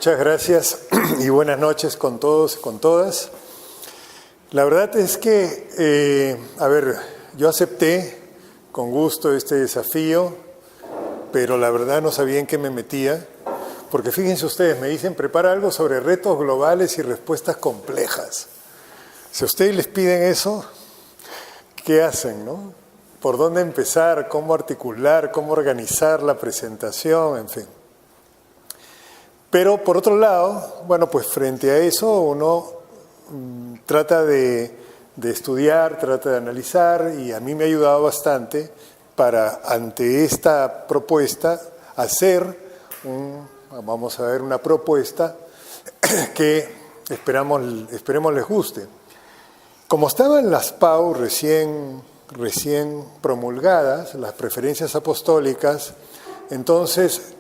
Muchas gracias y buenas noches con todos y con todas. La verdad es que, yo acepté con gusto este desafío, pero la verdad no sabía en qué me metía, porque fíjense ustedes, me dicen, prepara algo sobre retos globales y respuestas complejas. Si a ustedes les piden eso, ¿qué hacen, no? ¿Por dónde empezar? ¿Cómo articular? ¿Cómo organizar la presentación? En fin. Pero por otro lado, bueno, pues frente a eso uno trata de estudiar, trata de analizar, y a mí me ha ayudado bastante para, ante esta propuesta, hacer una propuesta que esperemos les guste. Como estaban las PAU recién promulgadas, las preferencias apostólicas, entonces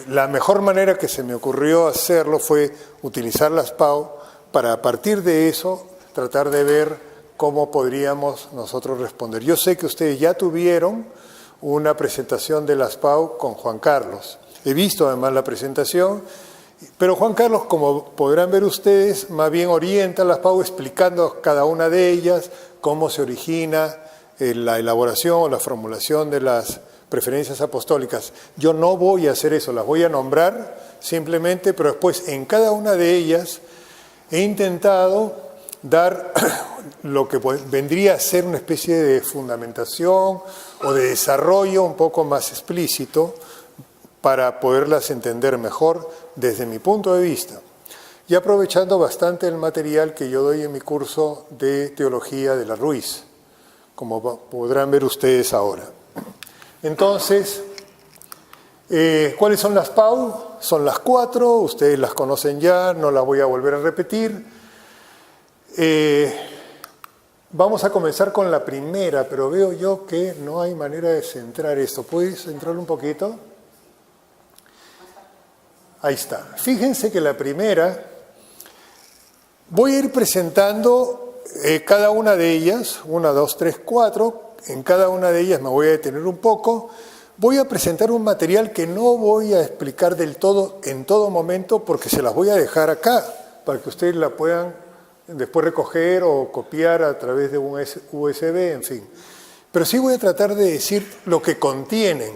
la mejor manera que se me ocurrió hacerlo fue utilizar las PAU para, a partir de eso, tratar de ver cómo podríamos nosotros responder. Yo sé que ustedes ya tuvieron una presentación de las PAU con Juan Carlos. He visto además la presentación, pero Juan Carlos, como podrán ver ustedes, más bien orienta las PAU explicando cada una de ellas, cómo se origina la elaboración o la formulación de las preferencias apostólicas. Yo no voy a hacer eso, las voy a nombrar simplemente, pero después en cada una de ellas he intentado dar lo que vendría a ser una especie de fundamentación o de desarrollo un poco más explícito para poderlas entender mejor desde mi punto de vista. Y aprovechando bastante el material que yo doy en mi curso de Teología de la Ruiz, como podrán ver ustedes ahora. Entonces, ¿cuáles son las PAU? Son las 4, ustedes las conocen ya, no las voy a volver a repetir. Vamos a comenzar con la primera, pero veo yo que no hay manera de centrar esto. ¿Puedes centrarlo un poquito? Ahí está. Fíjense que la primera, voy a ir presentando cada una de ellas, 1, 2, 3, 4, en cada una de ellas me voy a detener un poco. Voy a presentar un material que no voy a explicar del todo en todo momento porque se las voy a dejar acá para que ustedes la puedan después recoger o copiar a través de un USB, en fin. Pero sí voy a tratar de decir lo que contienen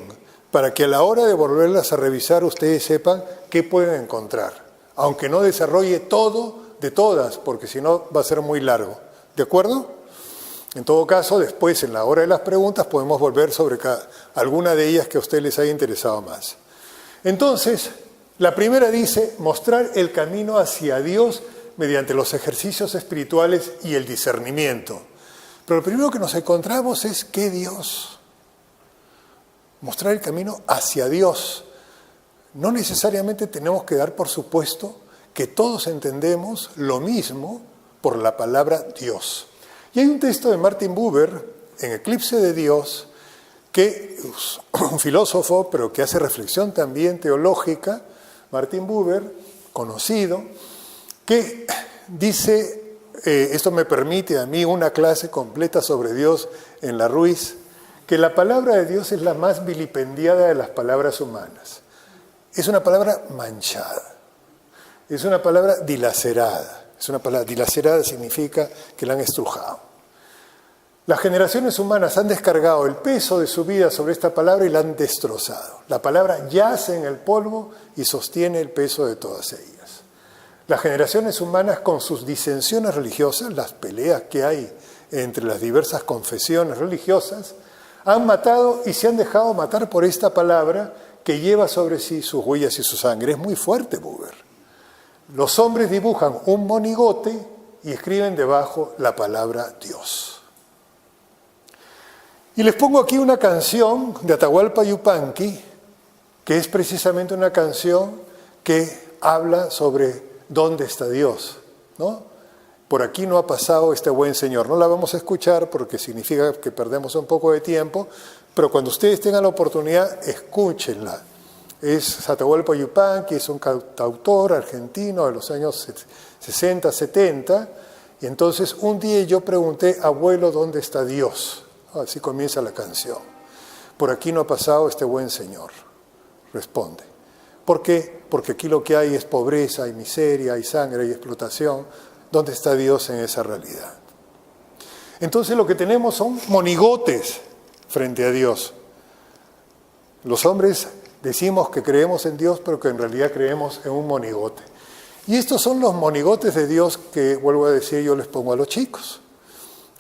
para que a la hora de volverlas a revisar ustedes sepan qué pueden encontrar, aunque no desarrolle todo de todas, porque si no va a ser muy largo. ¿De acuerdo? En todo caso, después, en la hora de las preguntas, podemos volver sobre alguna de ellas que a ustedes les haya interesado más. Entonces, la primera dice, mostrar el camino hacia Dios mediante los ejercicios espirituales y el discernimiento. Pero lo primero que nos encontramos es, ¿qué Dios? Mostrar el camino hacia Dios. No necesariamente tenemos que dar por supuesto que todos entendemos lo mismo por la palabra Dios. Y hay un texto de Martin Buber, en Eclipse de Dios, que es un filósofo, pero que hace reflexión también teológica, Martin Buber, conocido, que dice, esto me permite a mí una clase completa sobre Dios en la Ruiz, que la palabra de Dios es la más vilipendiada de las palabras humanas. Es una palabra manchada, es una palabra dilacerada. Dilacerada significa que la han estrujado. Las generaciones humanas han descargado el peso de su vida sobre esta palabra y la han destrozado. La palabra yace en el polvo y sostiene el peso de todas ellas. Las generaciones humanas, con sus disensiones religiosas, las peleas que hay entre las diversas confesiones religiosas, han matado y se han dejado matar por esta palabra que lleva sobre sí sus huellas y su sangre. Es muy fuerte, Buber. Los hombres dibujan un monigote y escriben debajo la palabra Dios. Y les pongo aquí una canción de Atahualpa Yupanqui, que es precisamente una canción que habla sobre dónde está Dios, ¿no? Por aquí no ha pasado este buen Señor. No la vamos a escuchar porque significa que perdemos un poco de tiempo, pero cuando ustedes tengan la oportunidad, escúchenla. Es Atahualpa Yupanqui, es un cantautor argentino de los años 60, 70, y entonces un día yo pregunté, abuelo, ¿dónde está Dios? Así comienza la canción. Por aquí no ha pasado este buen Señor, responde. ¿Por qué? Porque aquí lo que hay es pobreza, hay miseria, hay sangre, hay explotación. ¿Dónde está Dios en esa realidad? Entonces lo que tenemos son monigotes frente a Dios. Los hombres decimos que creemos en Dios, pero que en realidad creemos en un monigote. Y estos son los monigotes de Dios que, vuelvo a decir, yo les pongo a los chicos.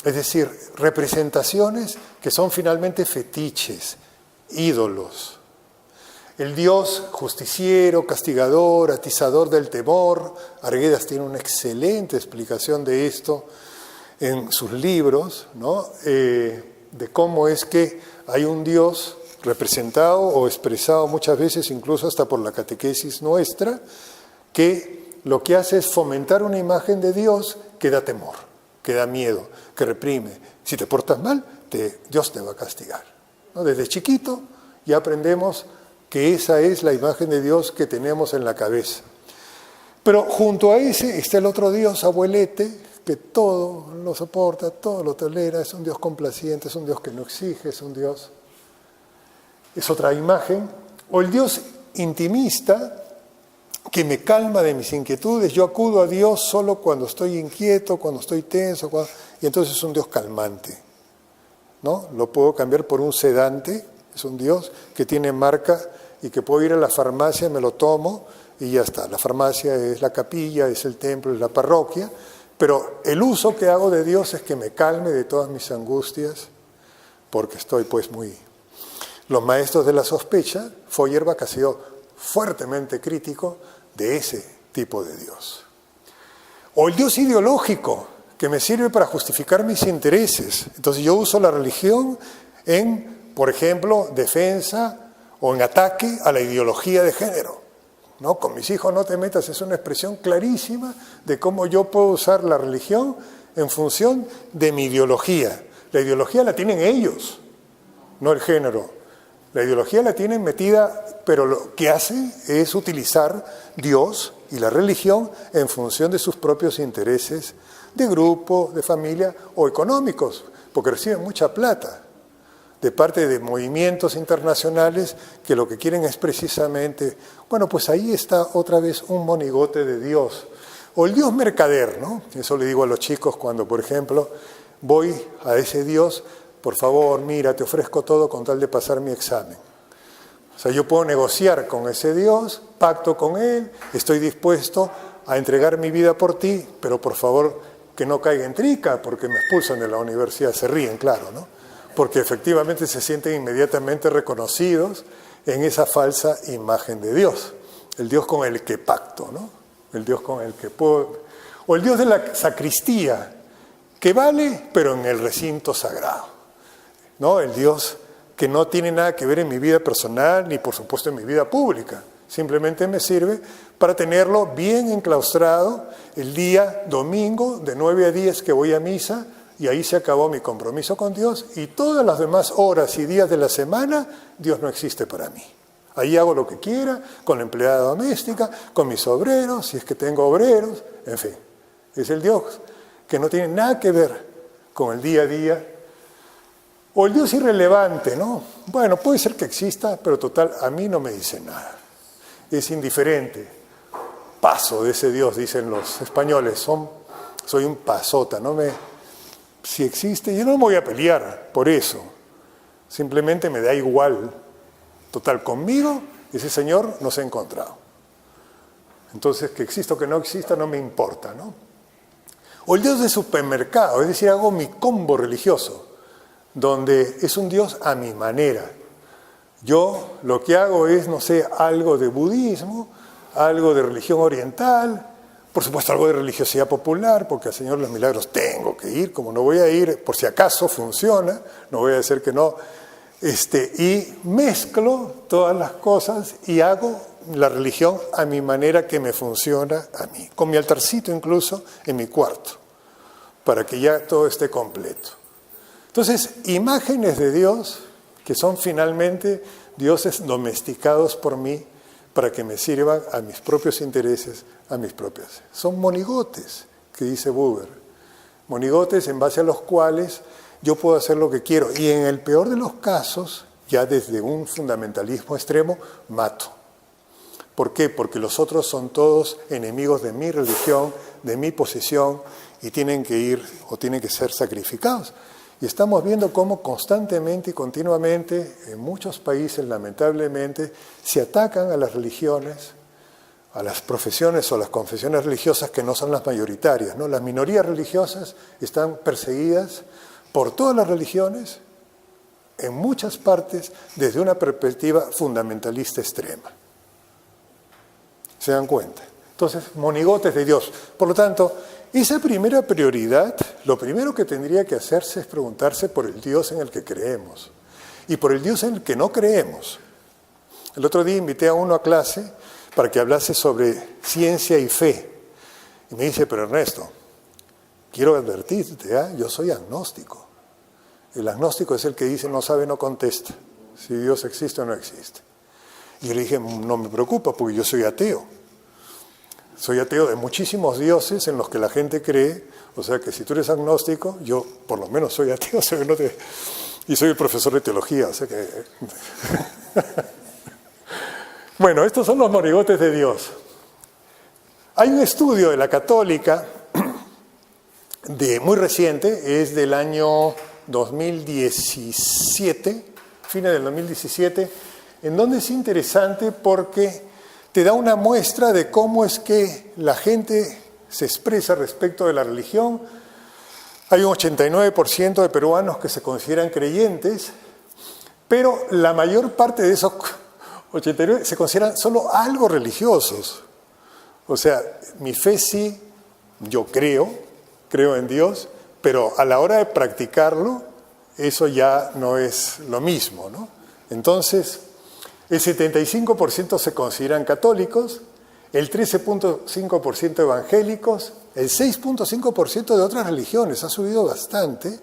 Es decir, representaciones que son finalmente fetiches, ídolos. El Dios justiciero, castigador, atizador del temor. Arguedas tiene una excelente explicación de esto en sus libros, ¿no? De cómo es que hay un Dios representado o expresado muchas veces, incluso hasta por la catequesis nuestra, que lo que hace es fomentar una imagen de Dios que da temor, que da miedo, que reprime. Si te portas mal, Dios te va a castigar, ¿no? Desde chiquito ya aprendemos que esa es la imagen de Dios que tenemos en la cabeza. Pero junto a ese está el otro Dios, abuelete, que todo lo soporta, todo lo tolera, es un Dios complaciente, es un Dios que no exige, es un Dios... Es otra imagen. O el Dios intimista, que me calma de mis inquietudes. Yo acudo a Dios solo cuando estoy inquieto, cuando estoy tenso, y entonces es un Dios calmante, ¿no? Lo puedo cambiar por un sedante, es un Dios que tiene marca y que puedo ir a la farmacia, me lo tomo y ya está. La farmacia es la capilla, es el templo, es la parroquia, pero el uso que hago de Dios es que me calme de todas mis angustias, porque estoy pues muy... Los maestros de la sospecha, Feuerbach ha sido fuertemente crítico de ese tipo de Dios. O el Dios ideológico, que me sirve para justificar mis intereses. Entonces yo uso la religión en, por ejemplo, defensa o en ataque a la ideología de género. ¿No? Con mis hijos no te metas, es una expresión clarísima de cómo yo puedo usar la religión en función de mi ideología. La ideología la tienen ellos, no el género. La ideología la tienen metida, pero lo que hacen es utilizar Dios y la religión en función de sus propios intereses de grupo, de familia o económicos, porque reciben mucha plata de parte de movimientos internacionales que lo que quieren es precisamente, bueno, pues ahí está otra vez un monigote de Dios. O el Dios mercader, ¿no? Eso le digo a los chicos cuando, por ejemplo, voy a ese Dios, por favor, mira, te ofrezco todo con tal de pasar mi examen. O sea, yo puedo negociar con ese Dios, pacto con Él, estoy dispuesto a entregar mi vida por ti, pero por favor que no caiga en trica, porque me expulsan de la universidad, se ríen, claro, ¿no? Porque efectivamente se sienten inmediatamente reconocidos en esa falsa imagen de Dios, el Dios con el que pacto, ¿no? El Dios con el que puedo... O el Dios de la sacristía, que vale, pero en el recinto sagrado, ¿no? El Dios que no tiene nada que ver en mi vida personal, ni por supuesto en mi vida pública, simplemente me sirve para tenerlo bien enclaustrado el día domingo de 9 a 10 que voy a misa, y ahí se acabó mi compromiso con Dios, y todas las demás horas y días de la semana, Dios no existe para mí. Ahí hago lo que quiera, con la empleada doméstica, con mis obreros, si es que tengo obreros, en fin. Es el Dios que no tiene nada que ver con el día a día. O el Dios irrelevante, ¿no? Bueno, puede ser que exista, pero total, a mí no me dice nada. Es indiferente. Paso de ese Dios, dicen los españoles. Soy un pasota, no me... Si existe, yo no me voy a pelear por eso. Simplemente me da igual. Total, conmigo ese Señor no se ha encontrado. Entonces, que exista o que no exista no me importa, ¿no? O el Dios de supermercado, es decir, hago mi combo religioso, donde es un Dios a mi manera. Yo lo que hago es, no sé, algo de budismo, algo de religión oriental, por supuesto algo de religiosidad popular, porque al Señor de los Milagros tengo que ir, como no voy a ir, por si acaso funciona, no voy a decir que no, y mezclo todas las cosas y hago la religión a mi manera que me funciona a mí, con mi altarcito incluso en mi cuarto, para que ya todo esté completo. Entonces, imágenes de Dios que son finalmente dioses domesticados por mí para que me sirvan a mis propios intereses, a mis propios. Son monigotes, que dice Buber. Monigotes en base a los cuales yo puedo hacer lo que quiero. Y en el peor de los casos, ya desde un fundamentalismo extremo, mato. ¿Por qué? Porque los otros son todos enemigos de mi religión, de mi posición, y tienen que ir o tienen que ser sacrificados. Y estamos viendo cómo constantemente y continuamente en muchos países, lamentablemente, se atacan a las religiones, a las profesiones o las confesiones religiosas que no son las mayoritarias, ¿no? Las minorías religiosas están perseguidas por todas las religiones, en muchas partes, desde una perspectiva fundamentalista extrema. ¿Se dan cuenta? Entonces, monigotes de Dios. Por lo tanto, esa primera prioridad, lo primero que tendría que hacerse es preguntarse por el Dios en el que creemos y por el Dios en el que no creemos. El otro día invité a uno a clase para que hablase sobre ciencia y fe. Y me dice, pero Ernesto, quiero advertirte, yo soy agnóstico. El agnóstico es el que dice no sabe, no contesta, si Dios existe o no existe. Y yo le dije, no me preocupa porque yo soy ateo. Soy ateo de muchísimos dioses en los que la gente cree, o sea que si tú eres agnóstico, yo por lo menos soy ateo, o sea que no te... y soy el profesor de teología, o sea que... Bueno, estos son los monigotes de Dios. Hay un estudio de la Católica, muy reciente, es del año 2017, fines del 2017, en donde es interesante porque te da una muestra de cómo es que la gente se expresa respecto de la religión. Hay un 89% de peruanos que se consideran creyentes, pero la mayor parte de esos 89 se consideran solo algo religiosos. O sea, mi fe sí, yo creo en Dios, pero a la hora de practicarlo, eso ya no es lo mismo, ¿no? Entonces, el 75% se consideran católicos, el 13.5% evangélicos, el 6.5% de otras religiones, ha subido bastante,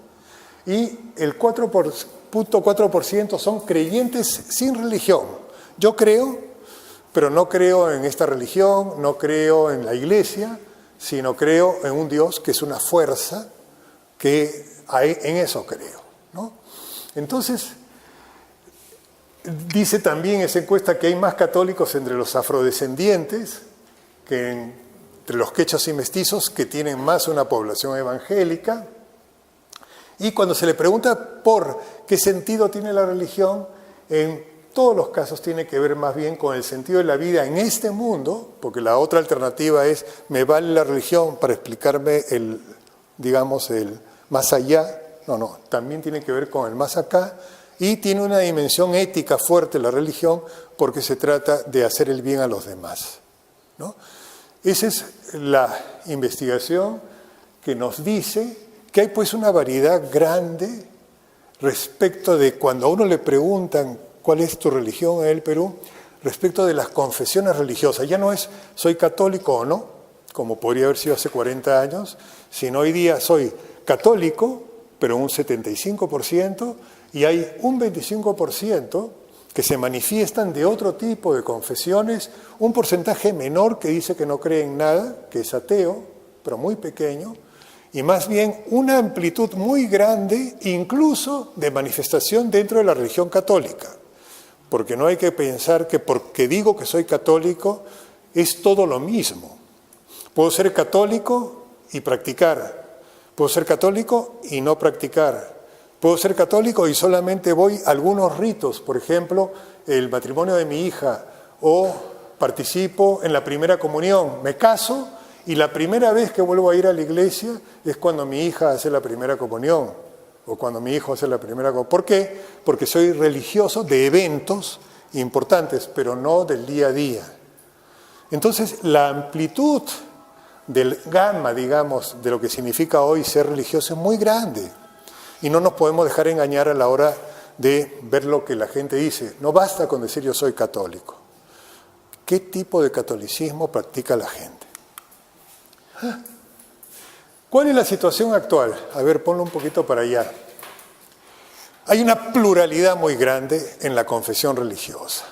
y el 4.4% son creyentes sin religión. Yo creo, pero no creo en esta religión, no creo en la iglesia, sino creo en un Dios que es una fuerza, que en eso creo, ¿no? Entonces, dice también esa encuesta que hay más católicos entre los afrodescendientes que entre los quechos y mestizos, que tienen más una población evangélica. Y cuando se le pregunta por qué sentido tiene la religión, en todos los casos tiene que ver más bien con el sentido de la vida en este mundo, porque la otra alternativa es, me vale la religión para explicarme el más allá. No, también tiene que ver con el más acá, y tiene una dimensión ética fuerte la religión, porque se trata de hacer el bien a los demás, ¿no? Esa es la investigación que nos dice que hay pues una variedad grande respecto de cuando a uno le preguntan cuál es tu religión en el Perú, respecto de las confesiones religiosas. Ya no es soy católico o no, como podría haber sido hace 40 años, sino hoy día soy católico, pero un 75%, y hay un 25% que se manifiestan de otro tipo de confesiones, un porcentaje menor que dice que no cree en nada, que es ateo, pero muy pequeño, y más bien una amplitud muy grande, incluso de manifestación dentro de la religión católica. Porque no hay que pensar que porque digo que soy católico es todo lo mismo. Puedo ser católico y practicar. Puedo ser católico y no practicar. Puedo ser católico y solamente voy a algunos ritos, por ejemplo, el matrimonio de mi hija, o participo en la primera comunión. Me caso y la primera vez que vuelvo a ir a la iglesia es cuando mi hija hace la primera comunión, o cuando mi hijo hace la primera comunión. ¿Por qué? Porque soy religioso de eventos importantes, pero no del día a día. Entonces, la amplitud del gamma, digamos, de lo que significa hoy ser religioso es muy grande. Y no nos podemos dejar engañar a la hora de ver lo que la gente dice. No basta con decir yo soy católico. ¿Qué tipo de catolicismo practica la gente? ¿Cuál es la situación actual? A ver, ponlo un poquito para allá. Hay una pluralidad muy grande en la confesión religiosa.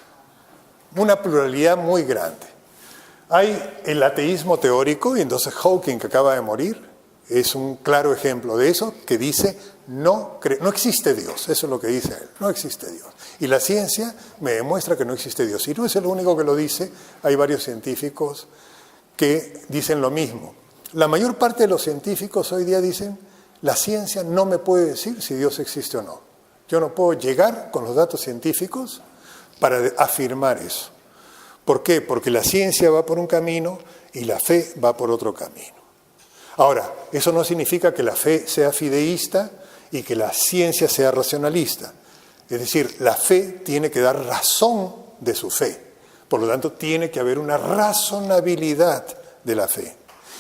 Una pluralidad muy grande. Hay el ateísmo teórico, y entonces Hawking, que acaba de morir, es un claro ejemplo de eso, que dice no existe Dios, eso es lo que dice él, no existe Dios. Y la ciencia me demuestra que no existe Dios. Y no es el único que lo dice, hay varios científicos que dicen lo mismo. La mayor parte de los científicos hoy día dicen, la ciencia no me puede decir si Dios existe o no. Yo no puedo llegar con los datos científicos para afirmar eso. ¿Por qué? Porque la ciencia va por un camino y la fe va por otro camino. Ahora, eso no significa que la fe sea fideísta y que la ciencia sea racionalista. Es decir, la fe tiene que dar razón de su fe. Por lo tanto, tiene que haber una razonabilidad de la fe.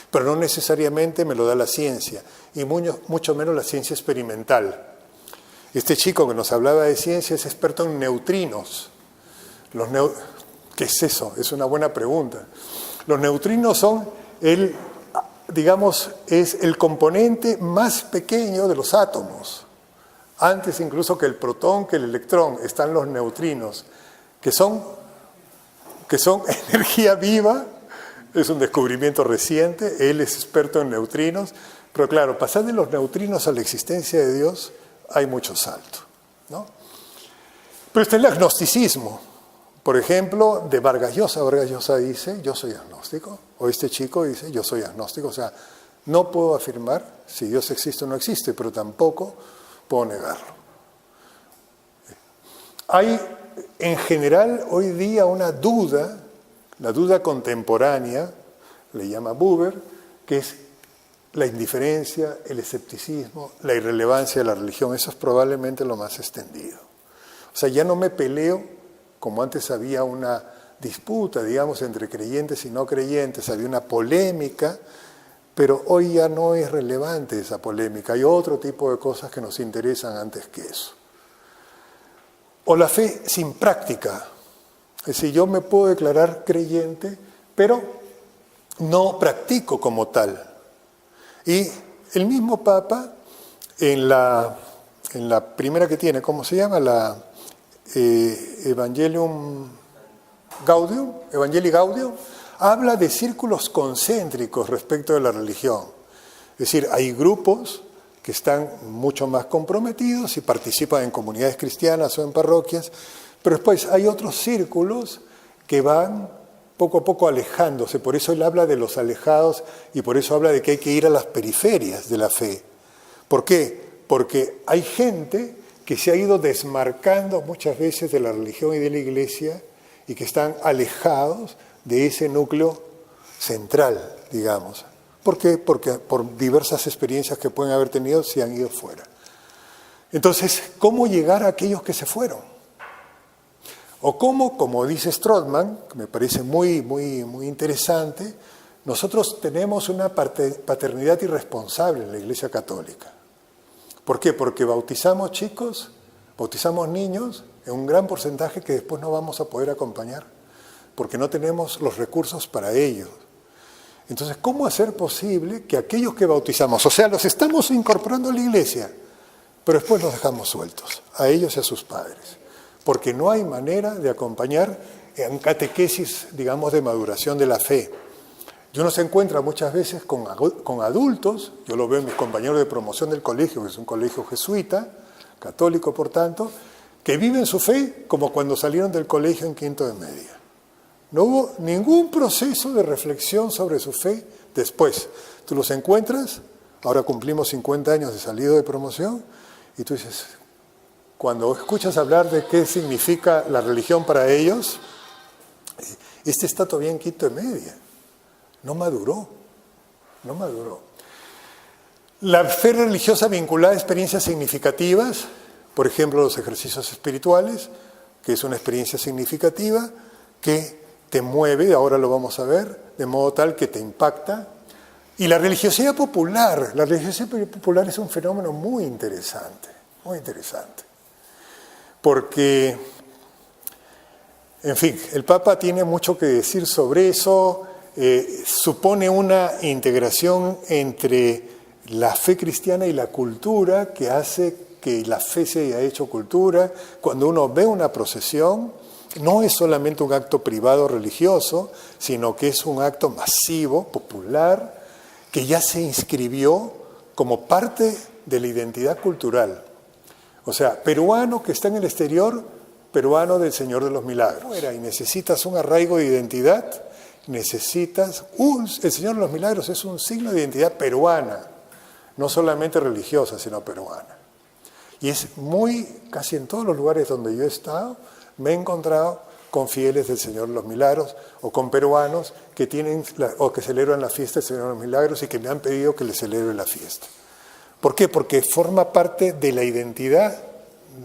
Pero no necesariamente me lo da la ciencia, y mucho menos la ciencia experimental. Este chico que nos hablaba de ciencia es experto en neutrinos. ¿Qué es eso? Es una buena pregunta. Los neutrinos son es el componente más pequeño de los átomos. Antes incluso que el protón, que el electrón, están los neutrinos, que son energía viva. Es un descubrimiento reciente, él es experto en neutrinos, pero claro, pasar de los neutrinos a la existencia de Dios hay mucho salto, ¿no? Pero está el agnosticismo. Por ejemplo, de Vargas Llosa. Vargas Llosa dice, yo soy agnóstico. O este chico dice, yo soy agnóstico. O sea, no puedo afirmar si Dios existe o no existe, pero tampoco puedo negarlo. Hay, en general, hoy día una duda, la duda contemporánea, le llama Buber, que es la indiferencia, el escepticismo, la irrelevancia de la religión. Eso es probablemente lo más extendido. O sea, ya no me peleo, como antes había una disputa, digamos, entre creyentes y no creyentes, había una polémica, pero hoy ya no es relevante esa polémica. Hay otro tipo de cosas que nos interesan antes que eso. O la fe sin práctica. Es decir, yo me puedo declarar creyente, pero no practico como tal. Y el mismo Papa, en la primera que tiene, ¿cómo se llama? La Evangelii Gaudium, habla de círculos concéntricos respecto de la religión. Es decir, hay grupos que están mucho más comprometidos y participan en comunidades cristianas o en parroquias, pero después hay otros círculos que van poco a poco alejándose. Por eso él habla de los alejados y por eso habla de que hay que ir a las periferias de la fe. ¿Por qué? Porque hay gente que se ha ido desmarcando muchas veces de la religión y de la iglesia y que están alejados de ese núcleo central, digamos. ¿Por qué? Porque por diversas experiencias que pueden haber tenido se han ido fuera. Entonces, ¿cómo llegar a aquellos que se fueron? O cómo, como dice Strothmann, que me parece muy, muy, muy interesante, nosotros tenemos una paternidad irresponsable en la Iglesia Católica. ¿Por qué? Porque bautizamos chicos, bautizamos niños en un gran porcentaje que después no vamos a poder acompañar, porque no tenemos los recursos para ellos. Entonces, ¿cómo hacer posible que aquellos que bautizamos, o sea, los estamos incorporando a la Iglesia, pero después los dejamos sueltos, a ellos y a sus padres? Porque no hay manera de acompañar en catequesis, digamos, de maduración de la fe. Y uno se encuentra muchas veces con adultos, yo lo veo en mis compañeros de promoción del colegio, que es un colegio jesuita, católico por tanto, que viven su fe como cuando salieron del colegio en quinto de media. No hubo ningún proceso de reflexión sobre su fe después. Tú los encuentras, ahora cumplimos 50 años de salida de promoción, y tú dices, cuando escuchas hablar de qué significa la religión para ellos, este está todavía en quinto de media. No maduró. La fe religiosa vinculada a experiencias significativas, por ejemplo, los ejercicios espirituales, que es una experiencia significativa, que te mueve, ahora lo vamos a ver, de modo tal que te impacta. Y la religiosidad popular es un fenómeno muy interesante, porque, en fin, el Papa tiene mucho que decir sobre eso, supone una integración entre la fe cristiana y la cultura que hace que la fe se haya hecho cultura. Cuando uno ve una procesión, no es solamente un acto privado religioso, sino que es un acto masivo, popular, que ya se inscribió como parte de la identidad cultural. O sea, peruano que está en el exterior, peruano del Señor de los Milagros. Y necesitas un arraigo de identidad, el Señor de los Milagros es un signo de identidad peruana, no solamente religiosa, sino peruana. Y es casi en todos los lugares donde yo he estado, me he encontrado con fieles del Señor de los Milagros o con peruanos que que celebran la fiesta del Señor de los Milagros y que me han pedido que les celebre la fiesta. ¿Por qué? Porque forma parte de la identidad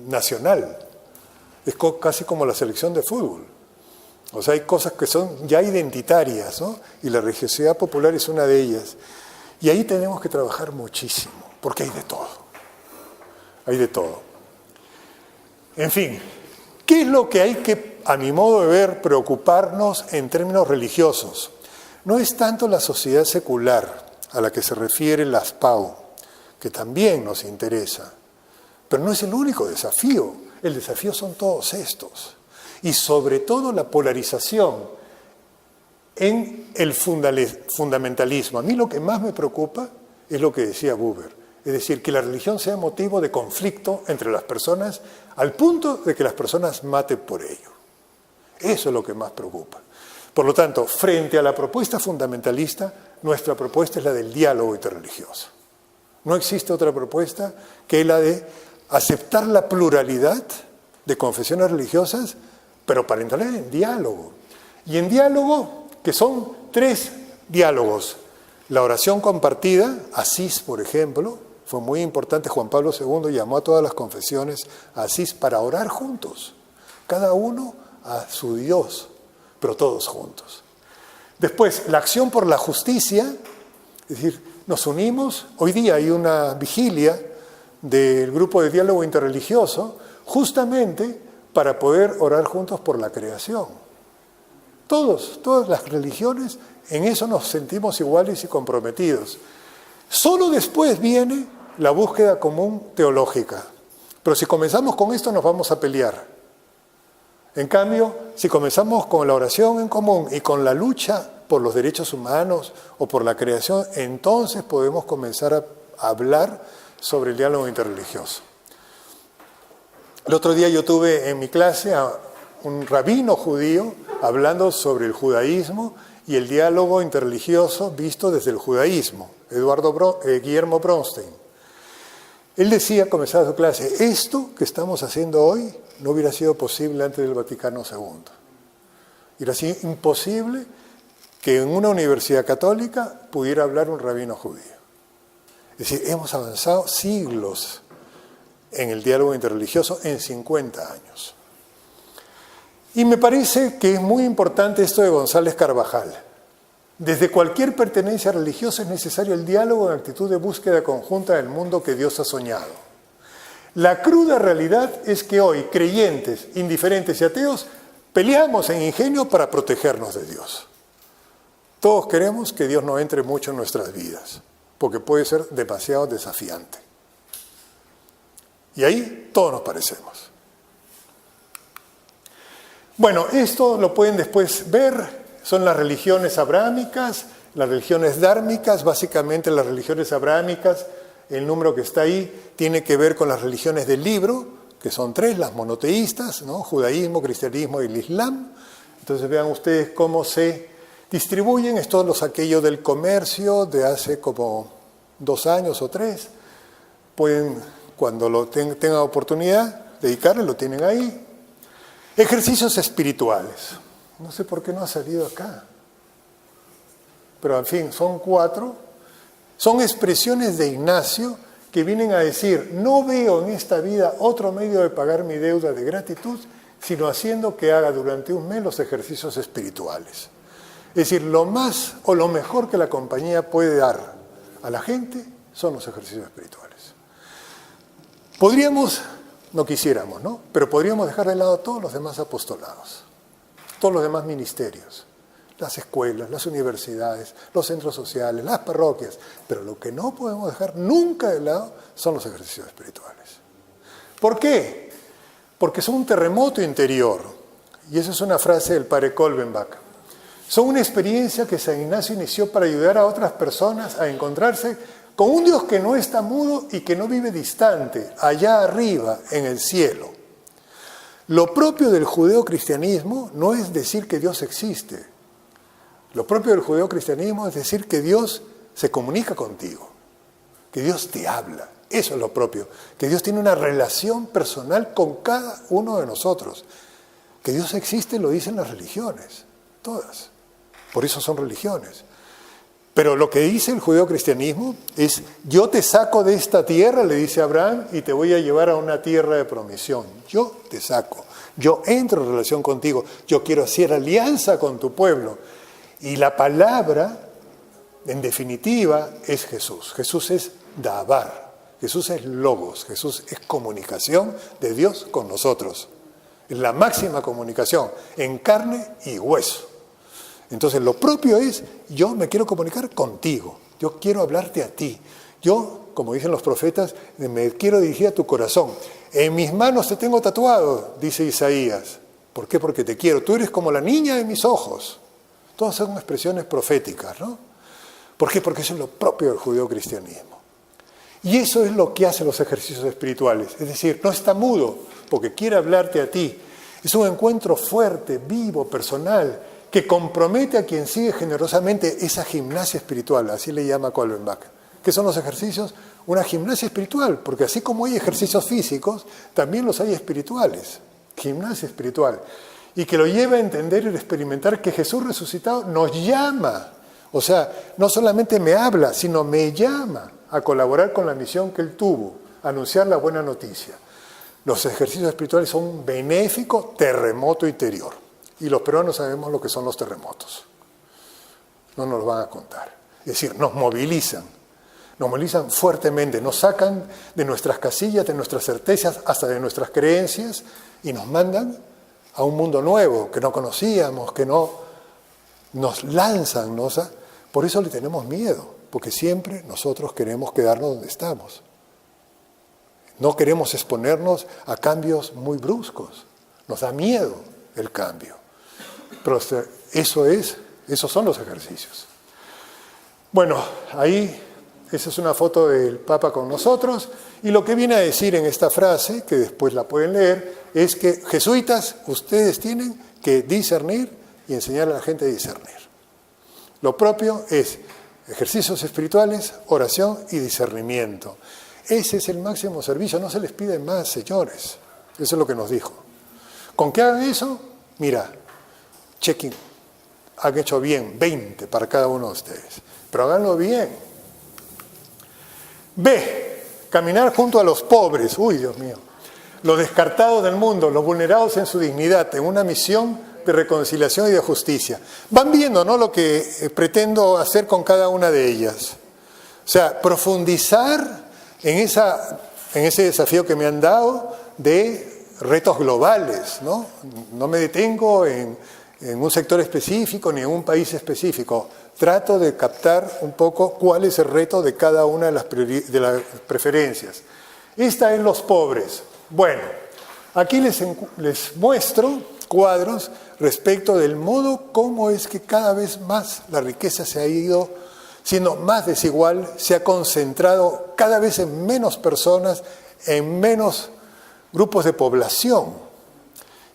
nacional. Es casi como la selección de fútbol. O sea, hay cosas que son ya identitarias, ¿no? Y la religiosidad popular es una de ellas. Y ahí tenemos que trabajar muchísimo, porque hay de todo. Hay de todo. En fin, ¿qué es lo que hay que, a mi modo de ver, preocuparnos en términos religiosos? No es tanto la sociedad secular a la que se refiere la ASPAO, que también nos interesa, pero no es el único desafío. El desafío son todos estos. Y sobre todo la polarización en el fundamentalismo. A mí lo que más me preocupa es lo que decía Buber, es decir, que la religión sea motivo de conflicto entre las personas al punto de que las personas maten por ello. Eso es lo que más preocupa. Por lo tanto, frente a la propuesta fundamentalista, nuestra propuesta es la del diálogo interreligioso. No existe otra propuesta que la de aceptar la pluralidad de confesiones religiosas, pero para entrar en diálogo. Y en diálogo, que son 3 diálogos. La oración compartida, Asís, por ejemplo, fue muy importante. Juan Pablo II llamó a todas las confesiones a Asís para orar juntos, cada uno a su Dios, pero todos juntos. Después, la acción por la justicia, es decir, nos unimos. Hoy día hay una vigilia del grupo de diálogo interreligioso, justamente para poder orar juntos por la creación. Todas las religiones, en eso nos sentimos iguales y comprometidos. Solo después viene la búsqueda común teológica. Pero si comenzamos con esto nos vamos a pelear. En cambio, si comenzamos con la oración en común y con la lucha por los derechos humanos o por la creación, entonces podemos comenzar a hablar sobre el diálogo interreligioso. El otro día yo tuve en mi clase a un rabino judío hablando sobre el judaísmo y el diálogo interreligioso visto desde el judaísmo, Guillermo Bronstein. Él decía, comenzando su clase, esto que estamos haciendo hoy no hubiera sido posible antes del Vaticano II. Hubiera sido imposible que en una universidad católica pudiera hablar un rabino judío. Es decir, hemos avanzado siglos en el diálogo interreligioso en 50 años. Y me parece que es muy importante esto de González Carvajal. Desde cualquier pertenencia religiosa es necesario el diálogo en actitud de búsqueda conjunta del mundo que Dios ha soñado. La cruda realidad es que hoy creyentes, indiferentes y ateos peleamos en ingenio para protegernos de Dios. Todos queremos que Dios no entre mucho en nuestras vidas, porque puede ser demasiado desafiante. Y ahí todos nos parecemos. Bueno, esto lo pueden después ver, son las religiones abrahámicas, las religiones dármicas. Básicamente las religiones abrahámicas, el número que está ahí, tiene que ver con las religiones del libro, que son 3, las monoteístas, ¿no? Judaísmo, cristianismo y el islam. Entonces vean ustedes cómo se distribuyen. Es todo aquello del comercio de hace como 2 años o 3. Pueden, cuando tengan oportunidad, dedicarle, lo tienen ahí. Ejercicios espirituales. No sé por qué no ha salido acá. Pero en fin, son 4. Son expresiones de Ignacio que vienen a decir, no veo en esta vida otro medio de pagar mi deuda de gratitud, sino haciendo que haga durante un mes los ejercicios espirituales. Es decir, lo más o lo mejor que la compañía puede dar a la gente son los ejercicios espirituales. Podríamos, no quisiéramos, ¿no? Pero podríamos dejar de lado todos los demás apostolados, todos los demás ministerios, las escuelas, las universidades, los centros sociales, las parroquias. Pero lo que no podemos dejar nunca de lado son los ejercicios espirituales. ¿Por qué? Porque son un terremoto interior. Y esa es una frase del padre Kolbenbach. Son una experiencia que San Ignacio inició para ayudar a otras personas a encontrarse con un Dios que no está mudo y que no vive distante, allá arriba en el cielo. Lo propio del judeocristianismo no es decir que Dios existe. Lo propio del judeocristianismo es decir que Dios se comunica contigo, que Dios te habla. Eso es lo propio, que Dios tiene una relación personal con cada uno de nosotros. Que Dios existe lo dicen las religiones, todas. Por eso son religiones. Pero lo que dice el judeocristianismo es, yo te saco de esta tierra, le dice Abraham, y te voy a llevar a una tierra de promisión. Yo te saco, yo entro en relación contigo, yo quiero hacer alianza con tu pueblo. Y la palabra, en definitiva, es Jesús. Jesús es Dabar, Jesús es Logos, Jesús es comunicación de Dios con nosotros. Es la máxima comunicación, en carne y hueso. Entonces lo propio es, yo me quiero comunicar contigo, yo quiero hablarte a ti. Yo, como dicen los profetas, me quiero dirigir a tu corazón. En mis manos te tengo tatuado, dice Isaías. ¿Por qué? Porque te quiero. Tú eres como la niña de mis ojos. Todas son expresiones proféticas, ¿no? ¿Por qué? Porque eso es lo propio del judeocristianismo. Y eso es lo que hacen los ejercicios espirituales. Es decir, no está mudo porque quiere hablarte a ti. Es un encuentro fuerte, vivo, personal, que compromete a quien sigue generosamente esa gimnasia espiritual, así le llama Kolbenbach. ¿Qué son los ejercicios? Una gimnasia espiritual, porque así como hay ejercicios físicos, también los hay espirituales, gimnasia espiritual, y que lo lleva a entender y a experimentar que Jesús resucitado nos llama, o sea, no solamente me habla, sino me llama a colaborar con la misión que Él tuvo, a anunciar la buena noticia. Los ejercicios espirituales son un benéfico terremoto interior. Y los peruanos sabemos lo que son los terremotos. No nos lo van a contar. Es decir, nos movilizan fuertemente, nos sacan de nuestras casillas, de nuestras certezas, hasta de nuestras creencias, y nos mandan a un mundo nuevo que no conocíamos, que no nos lanzan, ¿no? O sea, por eso le tenemos miedo, porque siempre nosotros queremos quedarnos donde estamos. No queremos exponernos a cambios muy bruscos. Nos da miedo el cambio. Pero esos son los ejercicios. Bueno, ahí, esa es una foto del Papa con nosotros, y lo que viene a decir en esta frase, que después la pueden leer, es que jesuitas, ustedes tienen que discernir y enseñar a la gente a discernir. Lo propio es ejercicios espirituales, oración y discernimiento. Ese es el máximo servicio, no se les pide más, señores. Eso es lo que nos dijo. ¿Con qué hagan eso? Mira, check-in. Han hecho bien, 20 para cada uno de ustedes. Pero háganlo bien. B, caminar junto a los pobres. Uy, Dios mío. Los descartados del mundo, los vulnerados en su dignidad, en una misión de reconciliación y de justicia. Van viendo, ¿no?, lo que pretendo hacer con cada una de ellas. O sea, profundizar en ese desafío que me han dado de retos globales, ¿no? No me detengo en un sector específico ni en un país específico. Trato de captar un poco cuál es el reto de cada una de las preferencias. Esta es los pobres. Bueno, aquí les muestro cuadros respecto del modo como es que cada vez más la riqueza se ha ido siendo más desigual, se ha concentrado cada vez en menos personas, en menos grupos de población.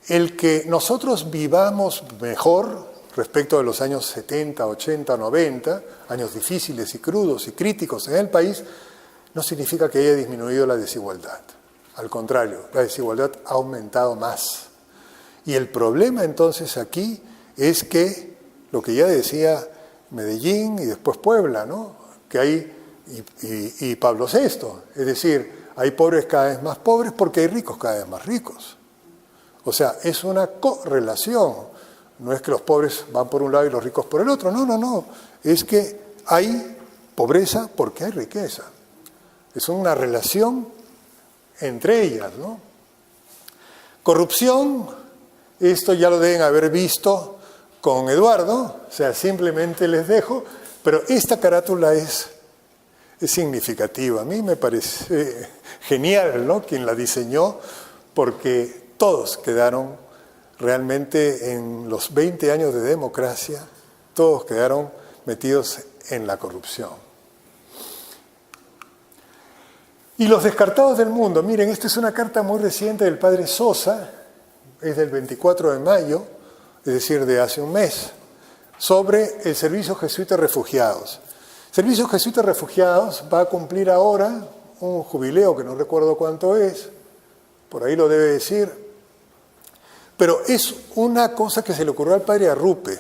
El que nosotros vivamos mejor respecto de los años 70, 80, 90, años difíciles y crudos y críticos en el país, no significa que haya disminuido la desigualdad. Al contrario, la desigualdad ha aumentado más. Y el problema entonces aquí es que, lo que ya decía Medellín y después Puebla, ¿no?, que hay, y Pablo VI, es decir, hay pobres cada vez más pobres porque hay ricos cada vez más ricos. O sea, es una correlación. No es que los pobres van por un lado y los ricos por el otro. No, no, no. Es que hay pobreza porque hay riqueza. Es una relación entre ellas, ¿no? Corrupción, esto ya lo deben haber visto con Eduardo, o sea, simplemente les dejo, pero esta carátula es significativa. A mí me parece genial, ¿no?, quien la diseñó, porque todos quedaron realmente en los 20 años de democracia, todos quedaron metidos en la corrupción. Y los descartados del mundo. Miren, esta es una carta muy reciente del padre Sosa, es del 24 de mayo, es decir, de hace un mes, sobre el Servicio Jesuita de Refugiados. El Servicio Jesuita de Refugiados va a cumplir ahora un jubileo que no recuerdo cuánto es, por ahí lo debe decir, pero es una cosa que se le ocurrió al padre Arrupe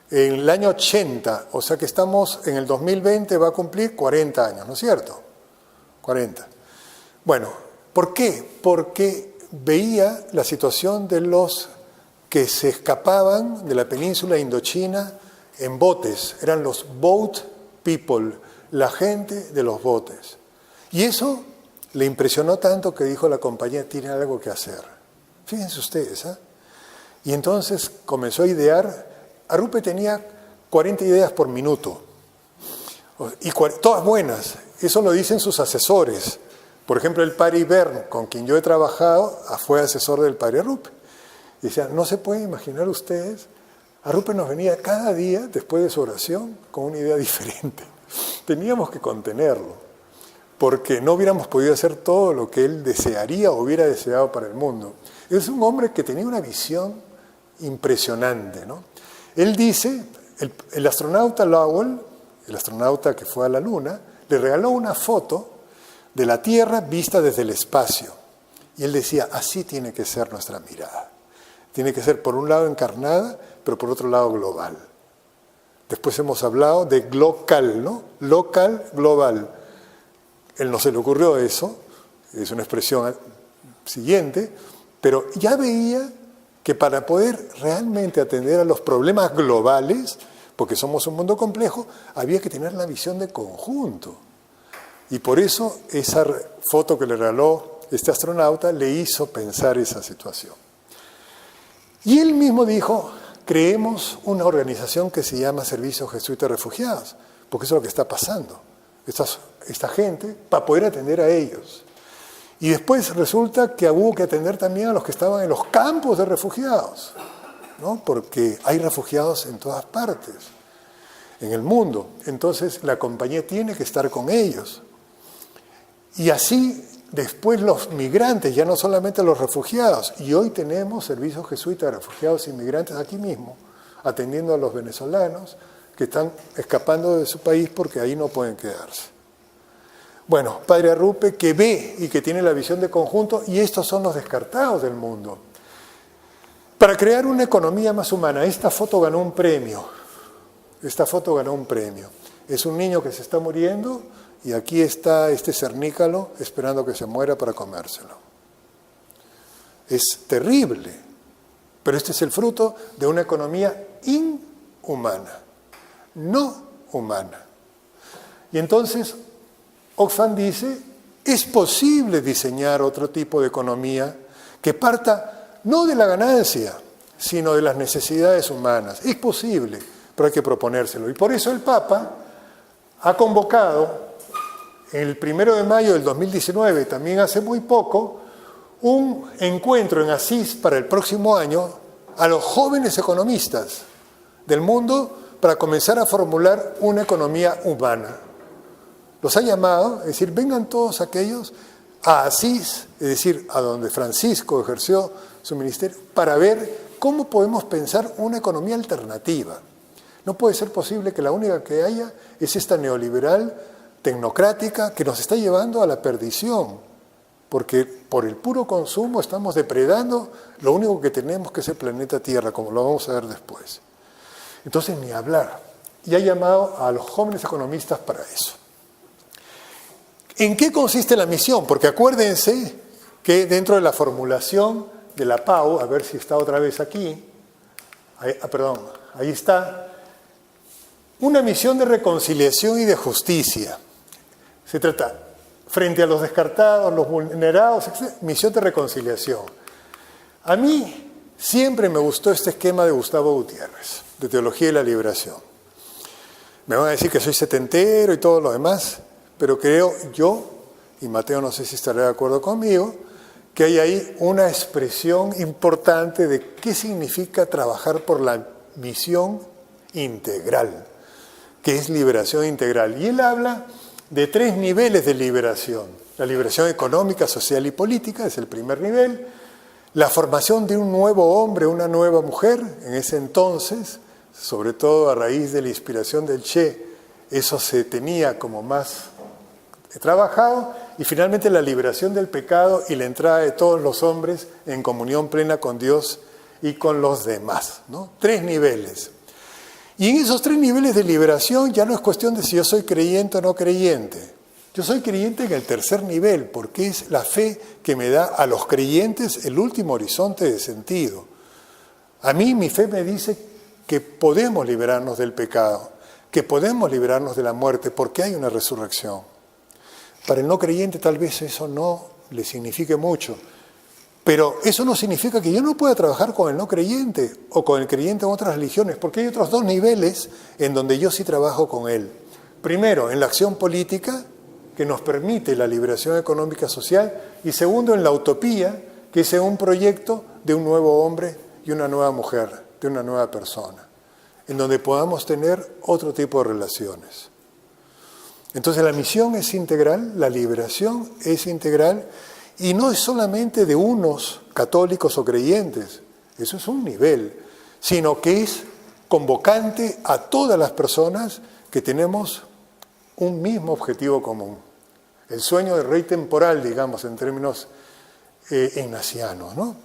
en el año 80, o sea que estamos en el 2020, va a cumplir 40 años, ¿no es cierto? 40. Bueno, ¿por qué? Porque veía la situación de los que se escapaban de la península indochina en botes, eran los boat people, la gente de los botes. Y eso le impresionó tanto que dijo la compañía, tiene algo que hacer. Fíjense ustedes, ¿eh? Y entonces comenzó a idear, Arrupe tenía 40 ideas por minuto, y todas buenas, eso lo dicen sus asesores. Por ejemplo, el padre Ibern, con quien yo he trabajado, fue asesor del padre Arrupe. Y decía, no se pueden imaginar ustedes, Arrupe nos venía cada día, después de su oración, con una idea diferente. Teníamos que contenerlo, porque no hubiéramos podido hacer todo lo que él desearía o hubiera deseado para el mundo. Es un hombre que tenía una visión impresionante, ¿no? Él dice, el astronauta Lowell, el astronauta que fue a la Luna, le regaló una foto de la Tierra vista desde el espacio. Y él decía, así tiene que ser nuestra mirada. Tiene que ser por un lado encarnada, pero por otro lado global. Después hemos hablado de glocal, ¿no? Local, global. Él no se le ocurrió eso, es una expresión siguiente, pero ya veía que para poder realmente atender a los problemas globales, porque somos un mundo complejo, había que tener la visión de conjunto. Y por eso esa foto que le regaló este astronauta le hizo pensar esa situación. Y él mismo dijo, creemos una organización que se llama Servicio Jesuita de Refugiados, porque eso es lo que está pasando. Esta gente, para poder atender a ellos. Y después resulta que hubo que atender también a los que estaban en los campos de refugiados, ¿no? Porque hay refugiados en todas partes, en el mundo. Entonces la compañía tiene que estar con ellos. Y así después los migrantes, ya no solamente los refugiados. Y hoy tenemos servicios jesuitas de refugiados e inmigrantes aquí mismo, atendiendo a los venezolanos que están escapando de su país porque ahí no pueden quedarse. Bueno, padre Arrupe que ve y que tiene la visión de conjunto, y estos son los descartados del mundo. Para crear una economía más humana, esta foto ganó un premio. Esta foto ganó un premio. Es un niño que se está muriendo y aquí está este cernícalo esperando que se muera para comérselo. Es terrible, pero este es el fruto de una economía inhumana, no humana. Y entonces Oxfam dice, es posible diseñar otro tipo de economía que parta no de la ganancia, sino de las necesidades humanas. Es posible, pero hay que proponérselo. Y por eso el Papa ha convocado el 1 de mayo del 2019, también hace muy poco, un encuentro en Asís para el próximo año a los jóvenes economistas del mundo para comenzar a formular una economía humana. Los ha llamado, es decir, vengan todos aquellos a Asís, es decir, a donde Francisco ejerció su ministerio, para ver cómo podemos pensar una economía alternativa. No puede ser posible que la única que haya es esta neoliberal, tecnocrática, que nos está llevando a la perdición, porque por el puro consumo estamos depredando lo único que tenemos, que es el planeta Tierra, como lo vamos a ver después. Entonces, ni hablar. Y ha llamado a los jóvenes economistas para eso. ¿En qué consiste la misión? Porque acuérdense que dentro de la formulación de la PAU, a ver si está otra vez aquí, ahí está, una misión de reconciliación y de justicia. Se trata, frente a los descartados, los vulnerados, etc., misión de reconciliación. A mí siempre me gustó este esquema de Gustavo Gutiérrez, de Teología de la Liberación. Me van a decir que soy setentero y todo lo demás, pero creo yo, y Mateo no sé si estará de acuerdo conmigo, que hay ahí una expresión importante de qué significa trabajar por la misión integral, que es liberación integral. Y él habla de 3 niveles de liberación. La liberación económica, social y política es el primer nivel. La formación de un nuevo hombre, una nueva mujer, en ese entonces, sobre todo a raíz de la inspiración del Che, eso se tenía como más trabajado. Y finalmente la liberación del pecado y la entrada de todos los hombres en comunión plena con Dios y con los demás, ¿no? 3 niveles. Y en esos 3 niveles de liberación ya no es cuestión de si yo soy creyente o no creyente. Yo soy creyente en el tercer nivel, porque es la fe que me da a los creyentes el último horizonte de sentido. A mí mi fe me dice que podemos liberarnos del pecado, que podemos librarnos de la muerte, porque hay una resurrección. Para el no creyente tal vez eso no le signifique mucho, pero eso no significa que yo no pueda trabajar con el no creyente o con el creyente en otras religiones, porque hay otros 2 niveles en donde yo sí trabajo con él. Primero, en la acción política, que nos permite la liberación económica social, y segundo, en la utopía, que es un proyecto de un nuevo hombre y una nueva mujer, de una nueva persona, en donde podamos tener otro tipo de relaciones. Entonces la misión es integral, la liberación es integral, y no es solamente de unos católicos o creyentes, eso es un nivel, sino que es convocante a todas las personas que tenemos un mismo objetivo común. El sueño del rey temporal, digamos, en términos ignacianos, ¿no?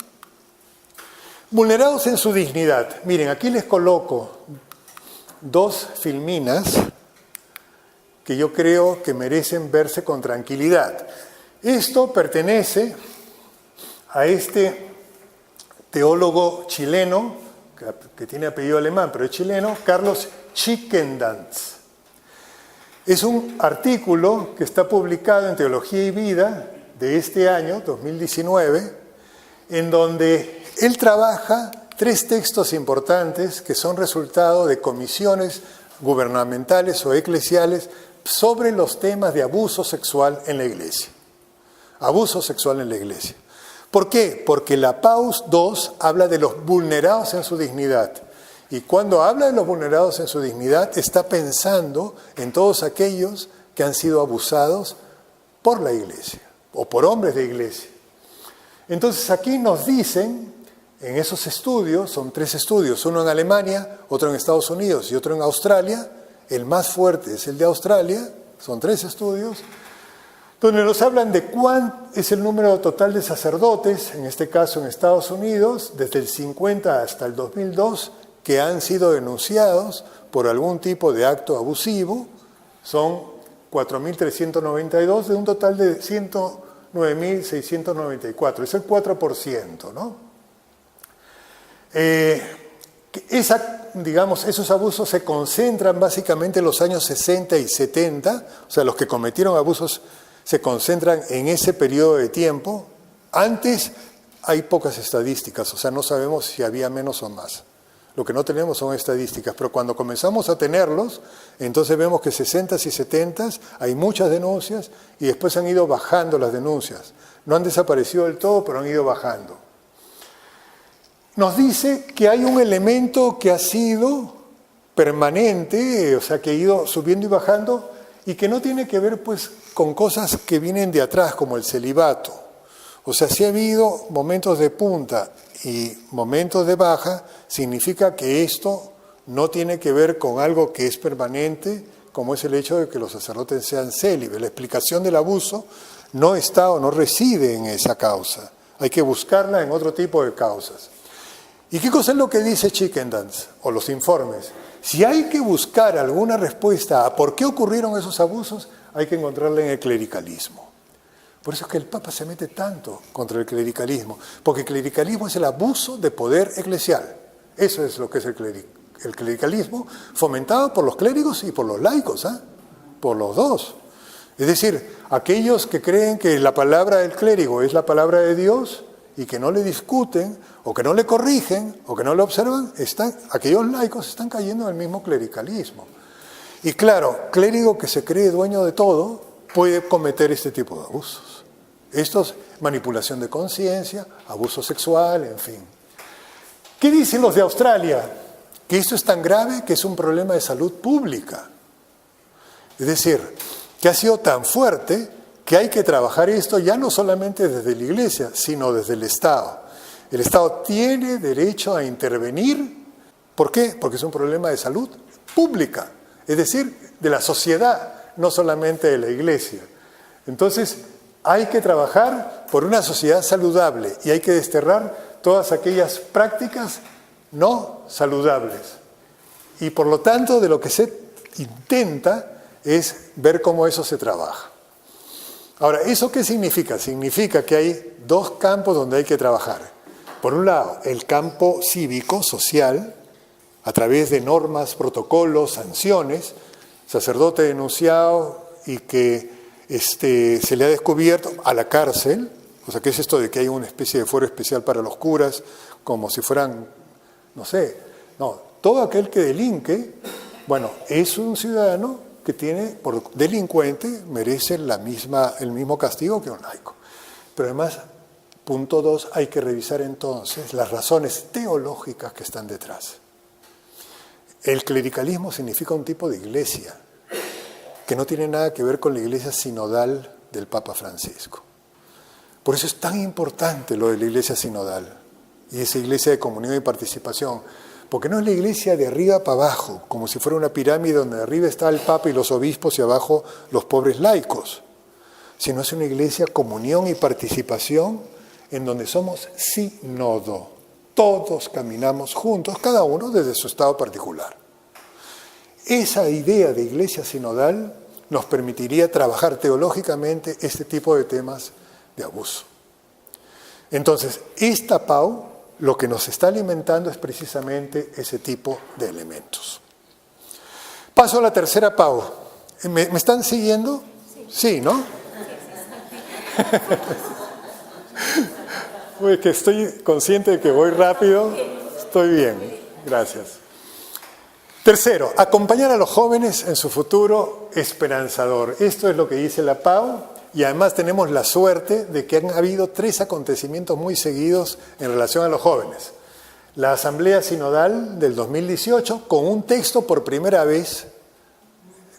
Vulnerados en su dignidad. Miren, aquí les coloco 2 filminas que yo creo que merecen verse con tranquilidad. Esto pertenece a este teólogo chileno, que tiene apellido alemán, pero es chileno, Carlos Chickendans. Es un artículo que está publicado en Teología y Vida de este año, 2019, en donde él trabaja 3 textos importantes que son resultado de comisiones gubernamentales o eclesiales sobre los temas de abuso sexual en la Iglesia. Abuso sexual en la Iglesia. ¿Por qué? Porque la Paus II habla de los vulnerados en su dignidad. Y cuando habla de los vulnerados en su dignidad, está pensando en todos aquellos que han sido abusados por la Iglesia o por hombres de Iglesia. Entonces aquí nos dicen, en esos estudios, son 3 estudios, uno en Alemania, otro en Estados Unidos y otro en Australia. El más fuerte es el de Australia, son 3 estudios, donde nos hablan de cuál es el número total de sacerdotes, en este caso en Estados Unidos, desde el 50 hasta el 2002, que han sido denunciados por algún tipo de acto abusivo. Son 4.392 de un total de 109.694, es el 4%, ¿no? Esos abusos se concentran básicamente en los años 60 y 70, o sea, los que cometieron abusos se concentran en ese periodo de tiempo. Antes hay pocas estadísticas, o sea, no sabemos si había menos o más. Lo que no tenemos son estadísticas, pero cuando comenzamos a tenerlos, entonces vemos que 60s y 70s hay muchas denuncias y después han ido bajando las denuncias. No han desaparecido del todo, pero han ido bajando. Nos dice que hay un elemento que ha sido permanente, o sea, que ha ido subiendo y bajando, y que no tiene que ver pues con cosas que vienen de atrás, como el celibato. O sea, si ha habido momentos de punta y momentos de baja, significa que esto no tiene que ver con algo que es permanente, como es el hecho de que los sacerdotes sean célibes. La explicación del abuso no está o no reside en esa causa. Hay que buscarla en otro tipo de causas. ¿Y qué cosa es lo que dice Chickendans, o los informes? Si hay que buscar alguna respuesta a por qué ocurrieron esos abusos, hay que encontrarla en el clericalismo. Por eso es que el Papa se mete tanto contra el clericalismo, porque el clericalismo es el abuso de poder eclesial. Eso es lo que es el clericalismo, fomentado por los clérigos y por los laicos, por los dos. Es decir, aquellos que creen que la palabra del clérigo es la palabra de Dios y que no le discuten, o que no le corrigen, o que no le observan, aquellos laicos están cayendo en el mismo clericalismo. Y claro, clérigo que se cree dueño de todo puede cometer este tipo de abusos. Esto es manipulación de conciencia, abuso sexual, en fin. ¿Qué dicen los de Australia? Que esto es tan grave que es un problema de salud pública. Es decir, que ha sido tan fuerte que hay que trabajar esto ya no solamente desde la Iglesia, sino desde el Estado. El Estado tiene derecho a intervenir. ¿Por qué? Porque es un problema de salud pública, es decir, de la sociedad, no solamente de la Iglesia. Entonces, hay que trabajar por una sociedad saludable y hay que desterrar todas aquellas prácticas no saludables. Y por lo tanto, de lo que se intenta es ver cómo eso se trabaja. Ahora, ¿eso qué significa? Significa que hay dos campos donde hay que trabajar. Por un lado, el campo cívico, social, a través de normas, protocolos, sanciones, sacerdote denunciado y que se le ha descubierto a la cárcel, o sea, ¿qué es esto de que hay una especie de fuero especial para los curas, como si fueran, todo aquel que delinque, bueno, es un ciudadano que tiene, por delincuente, merece el mismo castigo que un laico. Pero además, punto 2, hay que revisar entonces las razones teológicas que están detrás. El clericalismo significa un tipo de iglesia que no tiene nada que ver con la iglesia sinodal del Papa Francisco. Por eso es tan importante lo de la iglesia sinodal y esa iglesia de comunión y participación, porque no es la iglesia de arriba para abajo, como si fuera una pirámide donde arriba está el Papa y los obispos y abajo los pobres laicos, sino es una iglesia comunión y participación en donde somos sínodo. Todos caminamos juntos, cada uno desde su estado particular. Esa idea de iglesia sinodal nos permitiría trabajar teológicamente este tipo de temas de abuso. Entonces, esta PAU lo que nos está alimentando es precisamente ese tipo de elementos. Paso a la tercera PAU. ¿Me están siguiendo? Sí, ¿no? Uy, que estoy consciente de que voy rápido. Estoy bien. Gracias. Tercero, acompañar a los jóvenes en su futuro esperanzador. Esto es lo que dice la PAU y además tenemos la suerte de que han habido 3 acontecimientos muy seguidos en relación a los jóvenes. La Asamblea Sinodal del 2018 con un texto por primera vez,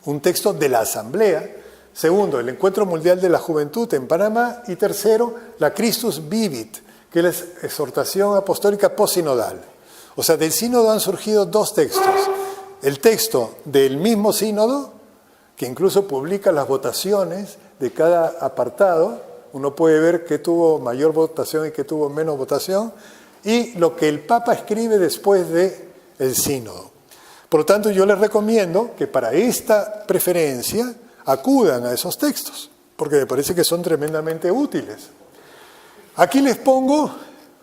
un texto de la Asamblea. Segundo, el Encuentro Mundial de la Juventud en Panamá. Y tercero, la Christus Vivit, que es la exhortación apostólica postsinodal. O sea, del sínodo han surgido 2 textos. El texto del mismo sínodo, que incluso publica las votaciones de cada apartado, uno puede ver qué tuvo mayor votación y qué tuvo menos votación, y lo que el Papa escribe después del sínodo. Por lo tanto, yo les recomiendo que para esta preferencia acudan a esos textos, porque me parece que son tremendamente útiles. Aquí les pongo,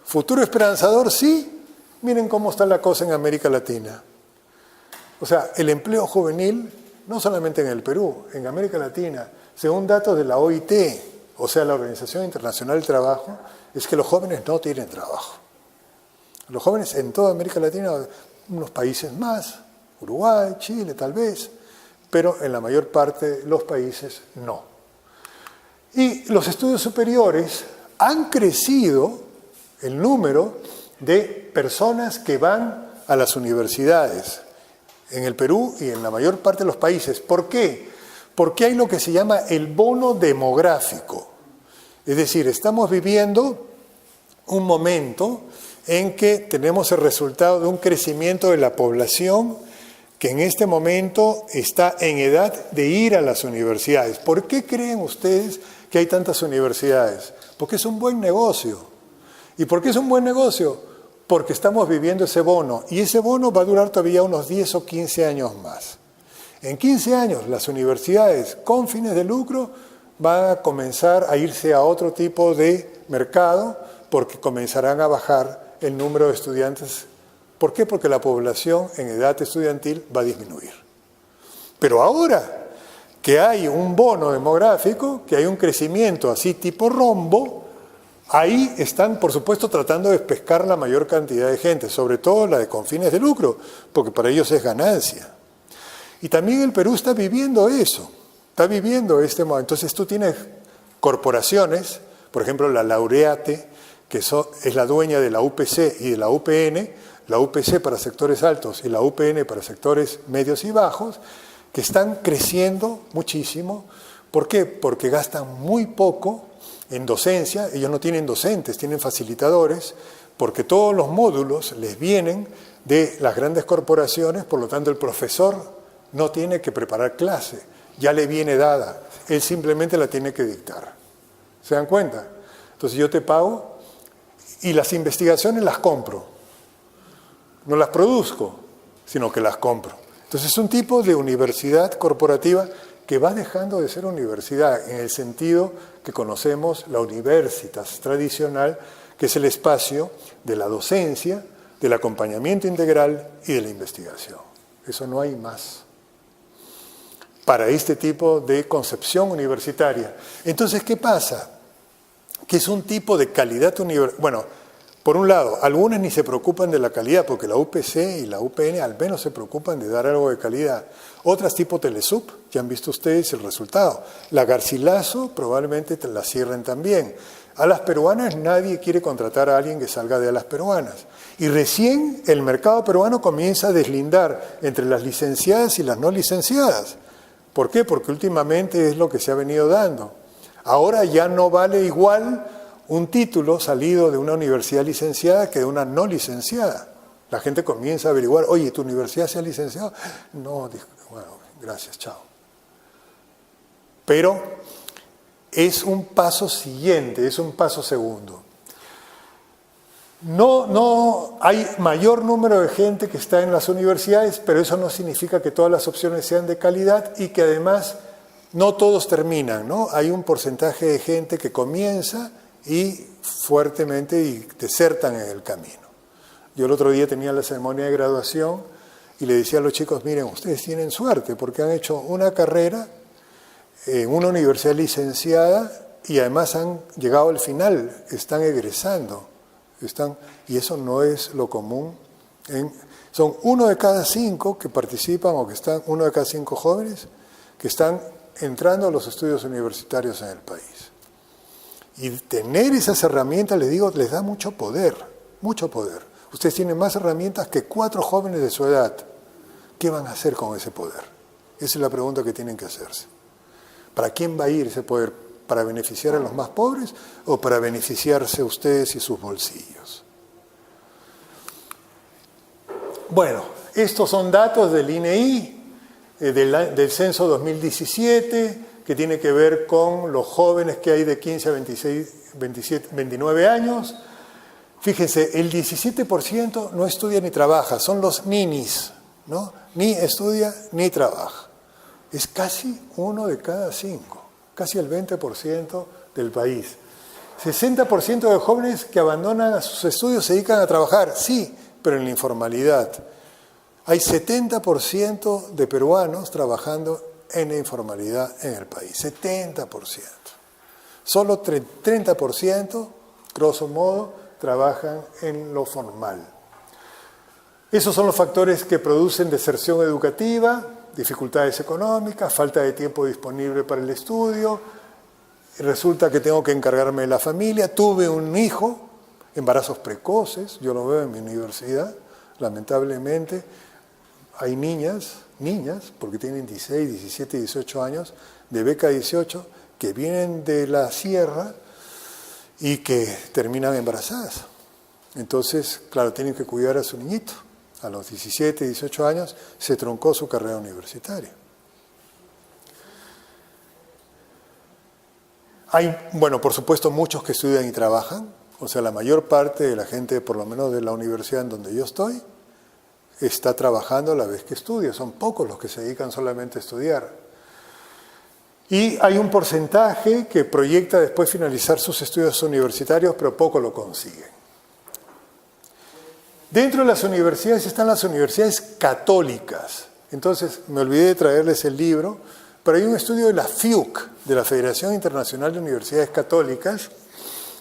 futuro esperanzador, sí, miren cómo está la cosa en América Latina. O sea, el empleo juvenil, no solamente en el Perú, en América Latina, según datos de la OIT, o sea, la Organización Internacional del Trabajo, es que los jóvenes no tienen trabajo. Los jóvenes en toda América Latina, unos países más, Uruguay, Chile tal vez, pero en la mayor parte de los países no. Y los estudios superiores han crecido el número de personas que van a las universidades en el Perú y en la mayor parte de los países. ¿Por qué? Porque hay lo que se llama el bono demográfico. Es decir, estamos viviendo un momento en que tenemos el resultado de un crecimiento de la población que en este momento está en edad de ir a las universidades. ¿Por qué creen ustedes que hay tantas universidades? Porque es un buen negocio. ¿Y por qué es un buen negocio? Porque estamos viviendo ese bono, y ese bono va a durar todavía unos 10 o 15 años más. En 15 años las universidades con fines de lucro van a comenzar a irse a otro tipo de mercado porque comenzarán a bajar el número de estudiantes. ¿Por qué? Porque la población en edad estudiantil va a disminuir. Pero ahora que hay un bono demográfico, que hay un crecimiento así tipo rombo, ahí están, por supuesto, tratando de pescar la mayor cantidad de gente, sobre todo la de con fines de lucro, porque para ellos es ganancia. Y también el Perú está viviendo eso, está viviendo este momento. Entonces tú tienes corporaciones, por ejemplo la Laureate, que es la dueña de la UPC y de la UPN, la UPC para sectores altos y la UPN para sectores medios y bajos, que están creciendo muchísimo. ¿Por qué? Porque gastan muy poco en docencia. Ellos no tienen docentes, tienen facilitadores, porque todos los módulos les vienen de las grandes corporaciones, por lo tanto el profesor no tiene que preparar clase, ya le viene dada, él simplemente la tiene que dictar. ¿Se dan cuenta? Entonces yo te pago y las investigaciones las compro. No las produzco, sino que las compro. Entonces es un tipo de universidad corporativa que va dejando de ser universidad en el sentido que conocemos la universitas tradicional, que es el espacio de la docencia, del acompañamiento integral y de la investigación. Eso no hay más para este tipo de concepción universitaria. Entonces, ¿qué pasa? Que es un tipo de calidad universitaria. Bueno, por un lado, algunas ni se preocupan de la calidad, porque la UPC y la UPN al menos se preocupan de dar algo de calidad. Otras tipo Telesup, ya han visto ustedes el resultado. La Garcilaso probablemente te la cierren también. A las peruanas nadie quiere contratar a alguien que salga de Alas Peruanas. Y recién el mercado peruano comienza a deslindar entre las licenciadas y las no licenciadas. ¿Por qué? Porque últimamente es lo que se ha venido dando. Ahora ya no vale igual un título salido de una universidad licenciada que de una no licenciada. La gente comienza a averiguar, oye, ¿tu universidad se ha licenciado? No, bueno, gracias, chao. Pero es un paso siguiente, es un paso segundo. No hay mayor número de gente que está en las universidades, pero eso no significa que todas las opciones sean de calidad y que además no todos terminan, ¿no? Hay un porcentaje de gente que comienza y fuertemente y desertan en el camino. Yo el otro día tenía la ceremonia de graduación y le decía a los chicos, miren, ustedes tienen suerte porque han hecho una carrera en una universidad licenciada y además han llegado al final, están egresando. Y eso no es lo común. Son 1 de cada 5 que participan o que están, 1 de cada 5 jóvenes que están entrando a los estudios universitarios en el país. Y tener esas herramientas, les digo, les da mucho poder, mucho poder. Ustedes tienen más herramientas que 4 jóvenes de su edad. ¿Qué van a hacer con ese poder? Esa es la pregunta que tienen que hacerse. ¿Para quién va a ir ese poder? ¿Para beneficiar a los más pobres o para beneficiarse ustedes y sus bolsillos? Bueno, estos son datos del INEI, del censo 2017, que tiene que ver con los jóvenes que hay de 15 a 29 años. Fíjense, el 17% no estudia ni trabaja, son los ninis, ¿no? Ni estudia ni trabaja. Es casi 1 de cada 5. Casi el 20% del país. 60% de jóvenes que abandonan sus estudios se dedican a trabajar, sí, pero en la informalidad. Hay 70% de peruanos trabajando en la informalidad en el país, 70%. Solo 30%, grosso modo, trabajan en lo formal. Esos son los factores que producen deserción educativa, dificultades económicas, falta de tiempo disponible para el estudio, resulta que tengo que encargarme de la familia, tuve un hijo, embarazos precoces, yo lo veo en mi universidad, lamentablemente, hay niñas, porque tienen 16, 17, 18 años, de beca 18, que vienen de la sierra y que terminan embarazadas. Entonces, claro, tienen que cuidar a su niñito. A los 17, 18 años se truncó su carrera universitaria. Hay, bueno, por supuesto, muchos que estudian y trabajan. O sea, la mayor parte de la gente, por lo menos de la universidad en donde yo estoy, está trabajando a la vez que estudia. Son pocos los que se dedican solamente a estudiar. Y hay un porcentaje que proyecta después finalizar sus estudios universitarios, pero poco lo consiguen. Dentro de las universidades están las universidades católicas. Entonces, me olvidé de traerles el libro, pero hay un estudio de la FIUC, de la Federación Internacional de Universidades Católicas,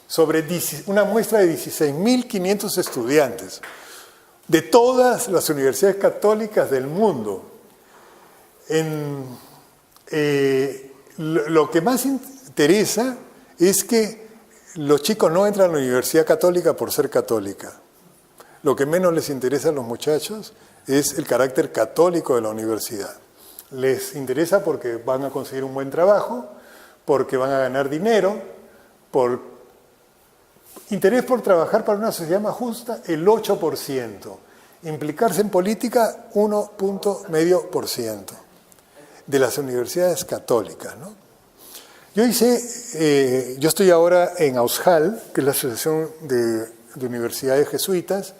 sobre una muestra de 16.500 estudiantes de todas las universidades católicas del mundo. Lo que más interesa es que los chicos no entran a la universidad católica por ser católica. Lo que menos les interesa a los muchachos es el carácter católico de la universidad. Les interesa porque van a conseguir un buen trabajo, porque van a ganar dinero, por interés por trabajar para una sociedad más justa, el 8%. Implicarse en política, 1,5% de las universidades católicas, ¿no? Yo estoy ahora en AUSJAL, que es la Asociación de Universidades Jesuitas,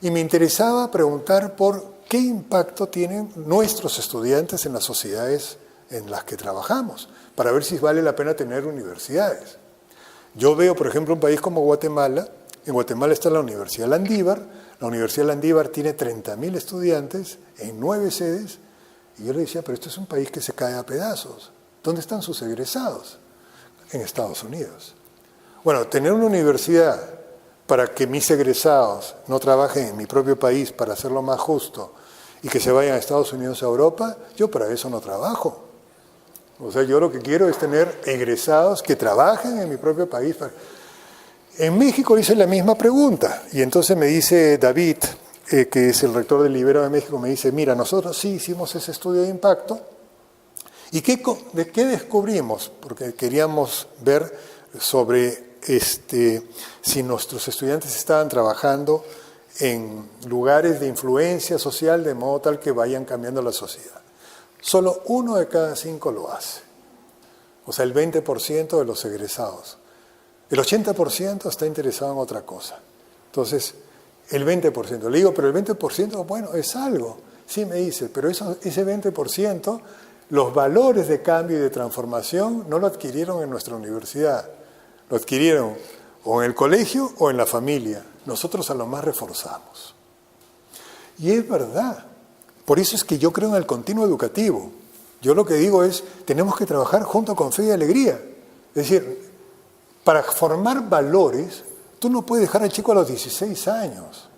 y me interesaba preguntar por qué impacto tienen nuestros estudiantes en las sociedades en las que trabajamos, para ver si vale la pena tener universidades. Yo veo, por ejemplo, un país como Guatemala. En Guatemala está la Universidad Landívar. La Universidad Landívar tiene 30.000 estudiantes en 9 sedes. Y yo le decía, pero esto es un país que se cae a pedazos. ¿Dónde están sus egresados? En Estados Unidos. Bueno, tener una universidad para que mis egresados no trabajen en mi propio país para hacerlo más justo y que se vayan a Estados Unidos o a Europa, yo para eso no trabajo. O sea, yo lo que quiero es tener egresados que trabajen en mi propio país. En México hice la misma pregunta y entonces me dice David, que es el rector del Ibero de México, me dice, mira, nosotros sí hicimos ese estudio de impacto y ¿de qué descubrimos? Porque queríamos ver sobre si nuestros estudiantes estaban trabajando en lugares de influencia social de modo tal que vayan cambiando la sociedad. Solo 1 de cada 5 lo hace. O sea, el 20% de los egresados. El 80% está interesado en otra cosa. Entonces, el 20%. Le digo, pero el 20%, bueno, es algo. Sí, me dice, pero ese 20%, los valores de cambio y de transformación no lo adquirieron en nuestra universidad. Lo adquirieron o en el colegio o en la familia. Nosotros a lo más reforzamos. Y es verdad. Por eso es que yo creo en el continuo educativo. Yo lo que digo es, tenemos que trabajar junto con fe y alegría. Es decir, para formar valores, tú no puedes dejar al chico a los 16 años.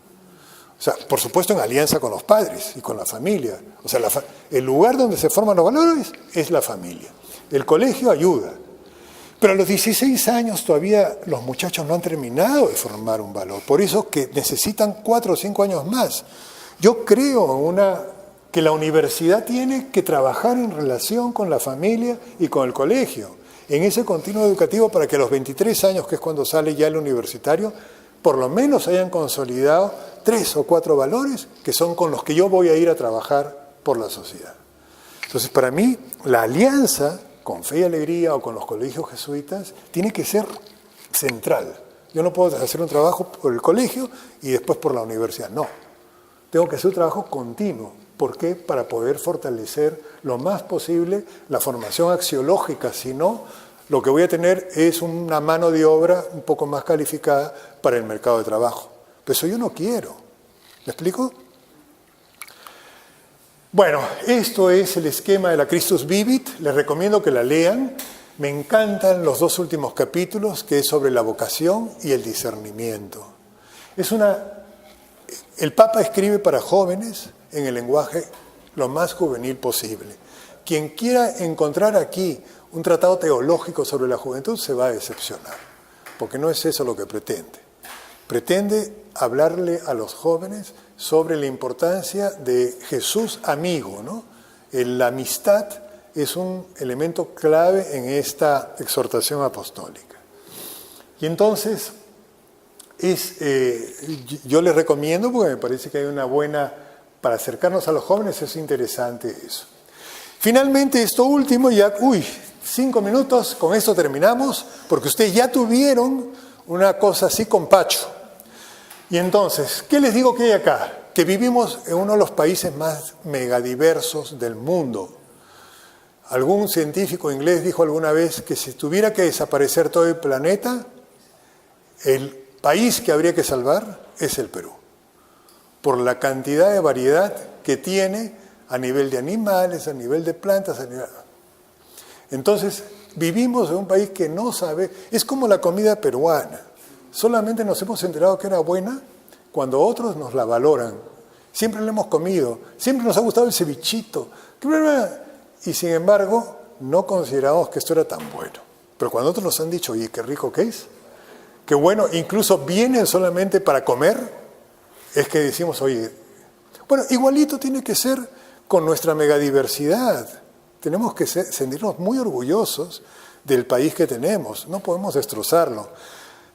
O sea, por supuesto en alianza con los padres y con la familia. O sea, el lugar donde se forman los valores es la familia. El colegio ayuda. Pero a los 16 años todavía los muchachos no han terminado de formar un valor. Por eso que necesitan 4 o 5 años más. Yo creo que la universidad tiene que trabajar en relación con la familia y con el colegio, en ese continuo educativo para que a los 23 años, que es cuando sale ya el universitario, por lo menos hayan consolidado 3 o 4 valores que son con los que yo voy a ir a trabajar por la sociedad. Entonces, para mí, la alianza con Fe y Alegría o con los colegios jesuitas tiene que ser central. Yo no puedo hacer un trabajo por el colegio y después por la universidad, no. Tengo que hacer un trabajo continuo. ¿Por qué? Para poder fortalecer lo más posible la formación axiológica. Si no, lo que voy a tener es una mano de obra un poco más calificada para el mercado de trabajo. Pero eso yo no quiero. ¿Me explico? Bueno, esto es el esquema de la Christus Vivit. Les recomiendo que la lean. Me encantan los 2 últimos capítulos, que es sobre la vocación y el discernimiento. El Papa escribe para jóvenes en el lenguaje lo más juvenil posible. Quien quiera encontrar aquí un tratado teológico sobre la juventud se va a decepcionar, porque no es eso lo que pretende. Pretende hablarle a los jóvenes sobre la importancia de Jesús amigo, ¿no? La amistad es un elemento clave en esta exhortación apostólica. Y entonces, yo les recomiendo, porque me parece que hay una buena, para acercarnos a los jóvenes es interesante eso. Finalmente, esto último, 5 minutos, con esto terminamos, porque ustedes ya tuvieron una cosa así con Pacho. Y entonces, ¿qué les digo que hay acá? Que vivimos en uno de los países más megadiversos del mundo. Algún científico inglés dijo alguna vez que si tuviera que desaparecer todo el planeta, el país que habría que salvar es el Perú, por la cantidad de variedad que tiene a nivel de animales, a nivel de plantas, Entonces, vivimos en un país que no sabe, es como la comida peruana. Solamente nos hemos enterado que era buena cuando otros nos la valoran. Siempre la hemos comido, siempre nos ha gustado el cevichito. Y sin embargo, no consideramos que esto era tan bueno. Pero cuando otros nos han dicho, oye, qué rico que es, qué bueno, incluso vienen solamente para comer, es que decimos, oye, bueno, igualito tiene que ser con nuestra megadiversidad. Tenemos que sentirnos muy orgullosos del país que tenemos, no podemos destrozarlo.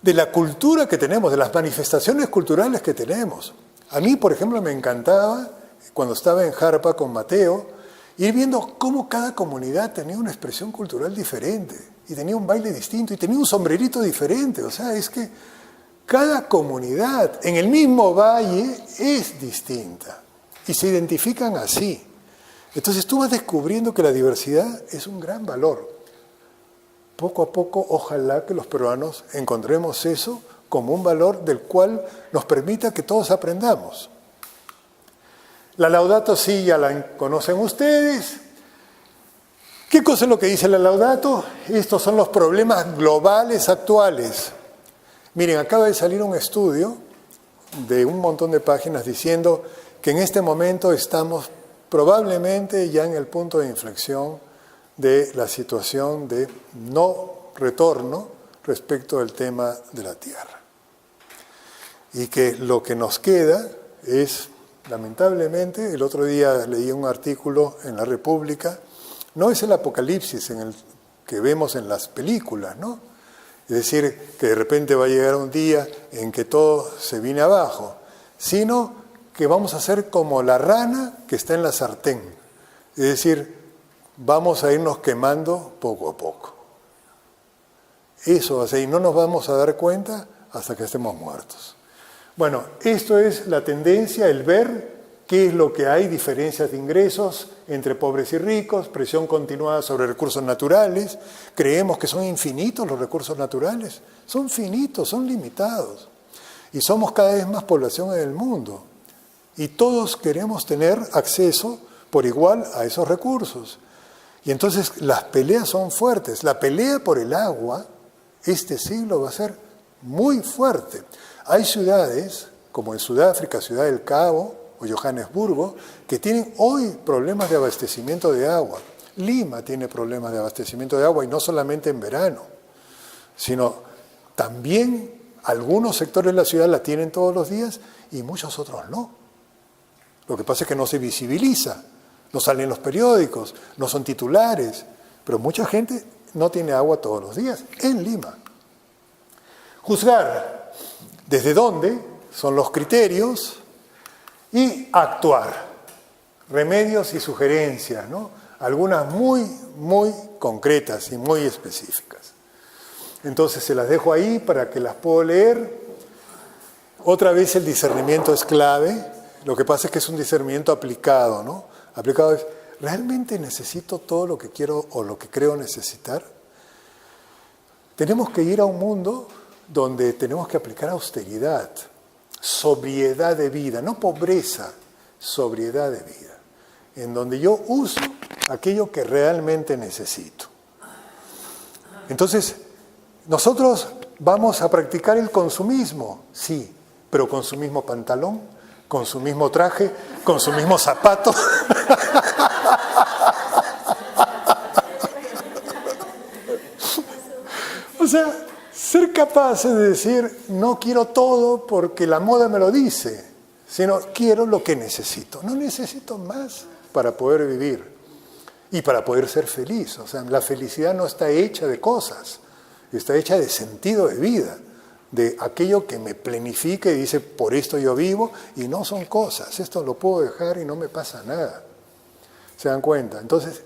De la cultura que tenemos, de las manifestaciones culturales que tenemos. A mí, por ejemplo, me encantaba, cuando estaba en Jarpa con Mateo, ir viendo cómo cada comunidad tenía una expresión cultural diferente, y tenía un baile distinto, y tenía un sombrerito diferente. O sea, es que cada comunidad en el mismo valle es distinta, y se identifican así. Entonces tú vas descubriendo que la diversidad es un gran valor. Poco a poco, ojalá que los peruanos encontremos eso como un valor del cual nos permita que todos aprendamos. La Laudato Si ya la conocen ustedes. ¿Qué cosa es lo que dice la Laudato? Estos son los problemas globales actuales. Miren, acaba de salir un estudio de un montón de páginas diciendo que en este momento estamos probablemente ya en el punto de inflexión de la situación de no retorno respecto del tema de la tierra. Y que lo que nos queda es, lamentablemente, el otro día leí un artículo en La República, no es el apocalipsis en el que vemos en las películas, ¿no? Es decir, que de repente va a llegar un día en que todo se viene abajo, sino que vamos a ser como la rana que está en la sartén. Es decir, vamos a irnos quemando poco a poco. Eso va a ser, y no nos vamos a dar cuenta hasta que estemos muertos. Bueno, esto es la tendencia, el ver qué es lo que hay, diferencias de ingresos entre pobres y ricos, presión continuada sobre recursos naturales. Creemos que son infinitos los recursos naturales. Son finitos, son limitados. Y somos cada vez más población en el mundo. Y todos queremos tener acceso por igual a esos recursos. Y entonces las peleas son fuertes. La pelea por el agua, este siglo va a ser muy fuerte. Hay ciudades, como en Sudáfrica, Ciudad del Cabo o Johannesburgo, que tienen hoy problemas de abastecimiento de agua. Lima tiene problemas de abastecimiento de agua, y no solamente en verano, sino también algunos sectores de la ciudad la tienen todos los días y muchos otros no. Lo que pasa es que no se visibiliza. No salen en los periódicos, no son titulares, pero mucha gente no tiene agua todos los días en Lima. Juzgar desde dónde son los criterios y actuar. Remedios y sugerencias, ¿no? Algunas muy concretas y muy específicas. Entonces se las dejo ahí para que las puedo leer. Otra vez el discernimiento es clave. Lo que pasa es que es un discernimiento aplicado, ¿no? Aplicado es, ¿realmente necesito todo lo que quiero o lo que creo necesitar? Tenemos que ir a un mundo donde tenemos que aplicar austeridad, sobriedad de vida, no pobreza, sobriedad de vida, en donde yo uso aquello que realmente necesito. Entonces, nosotros vamos a practicar el consumismo, sí, pero con su mismo pantalón, con su mismo traje, con su mismo zapato. O sea, ser capaces de decir, no quiero todo porque la moda me lo dice, sino quiero lo que necesito. No necesito más para poder vivir y para poder ser feliz. O sea, la felicidad no está hecha de cosas, está hecha de sentido de vida, de aquello que me planifica y dice, por esto yo vivo, y no son cosas, esto lo puedo dejar y no me pasa nada. ¿Se dan cuenta? Entonces,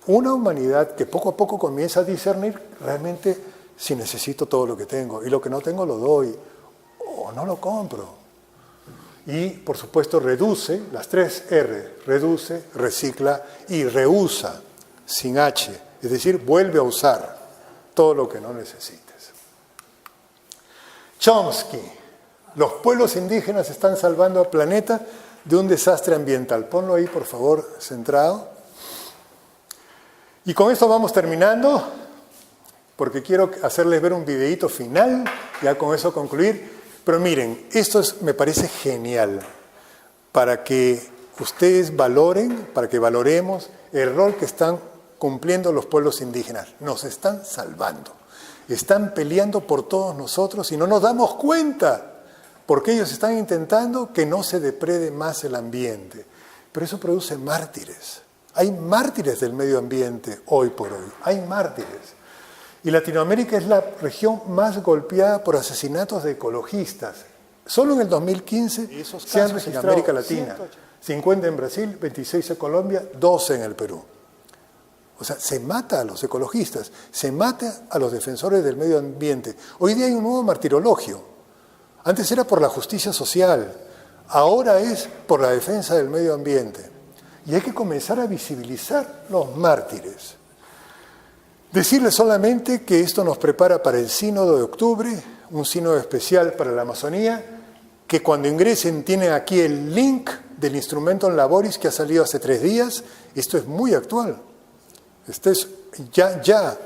una humanidad que poco a poco comienza a discernir realmente si necesito todo lo que tengo, y lo que no tengo lo doy, o no lo compro. Y, por supuesto, reduce, las 3 R, reduce, recicla y reusa, sin H, es decir, vuelve a usar todo lo que no necesites. Chomsky, los pueblos indígenas están salvando al planeta de un desastre ambiental. Ponlo ahí, por favor, centrado. Y con esto vamos terminando, porque quiero hacerles ver un videíto final, ya con eso concluir. Pero miren, esto me parece genial, para que ustedes valoren, para que valoremos el rol que están cumpliendo los pueblos indígenas. Nos están salvando. Están peleando por todos nosotros y no nos damos cuenta, porque ellos están intentando que no se deprede más el ambiente, pero eso produce mártires. Hay mártires del medio ambiente hoy por hoy, hay mártires. Y Latinoamérica es la región más golpeada por asesinatos de ecologistas. Solo en el 2015 se han registrado en América Latina. 50 en Brasil, 26 en Colombia, 12 en el Perú. O sea, se mata a los ecologistas, se mata a los defensores del medio ambiente. Hoy día hay un nuevo martirologio. Antes era por la justicia social, ahora es por la defensa del medio ambiente. Y hay que comenzar a visibilizar los mártires. Decirles solamente que esto nos prepara para el sínodo de octubre, un sínodo especial para la Amazonía, que cuando ingresen tienen aquí el link del instrumento en Laboris que ha salido hace 3 días. Esto es muy actual. Esto es ya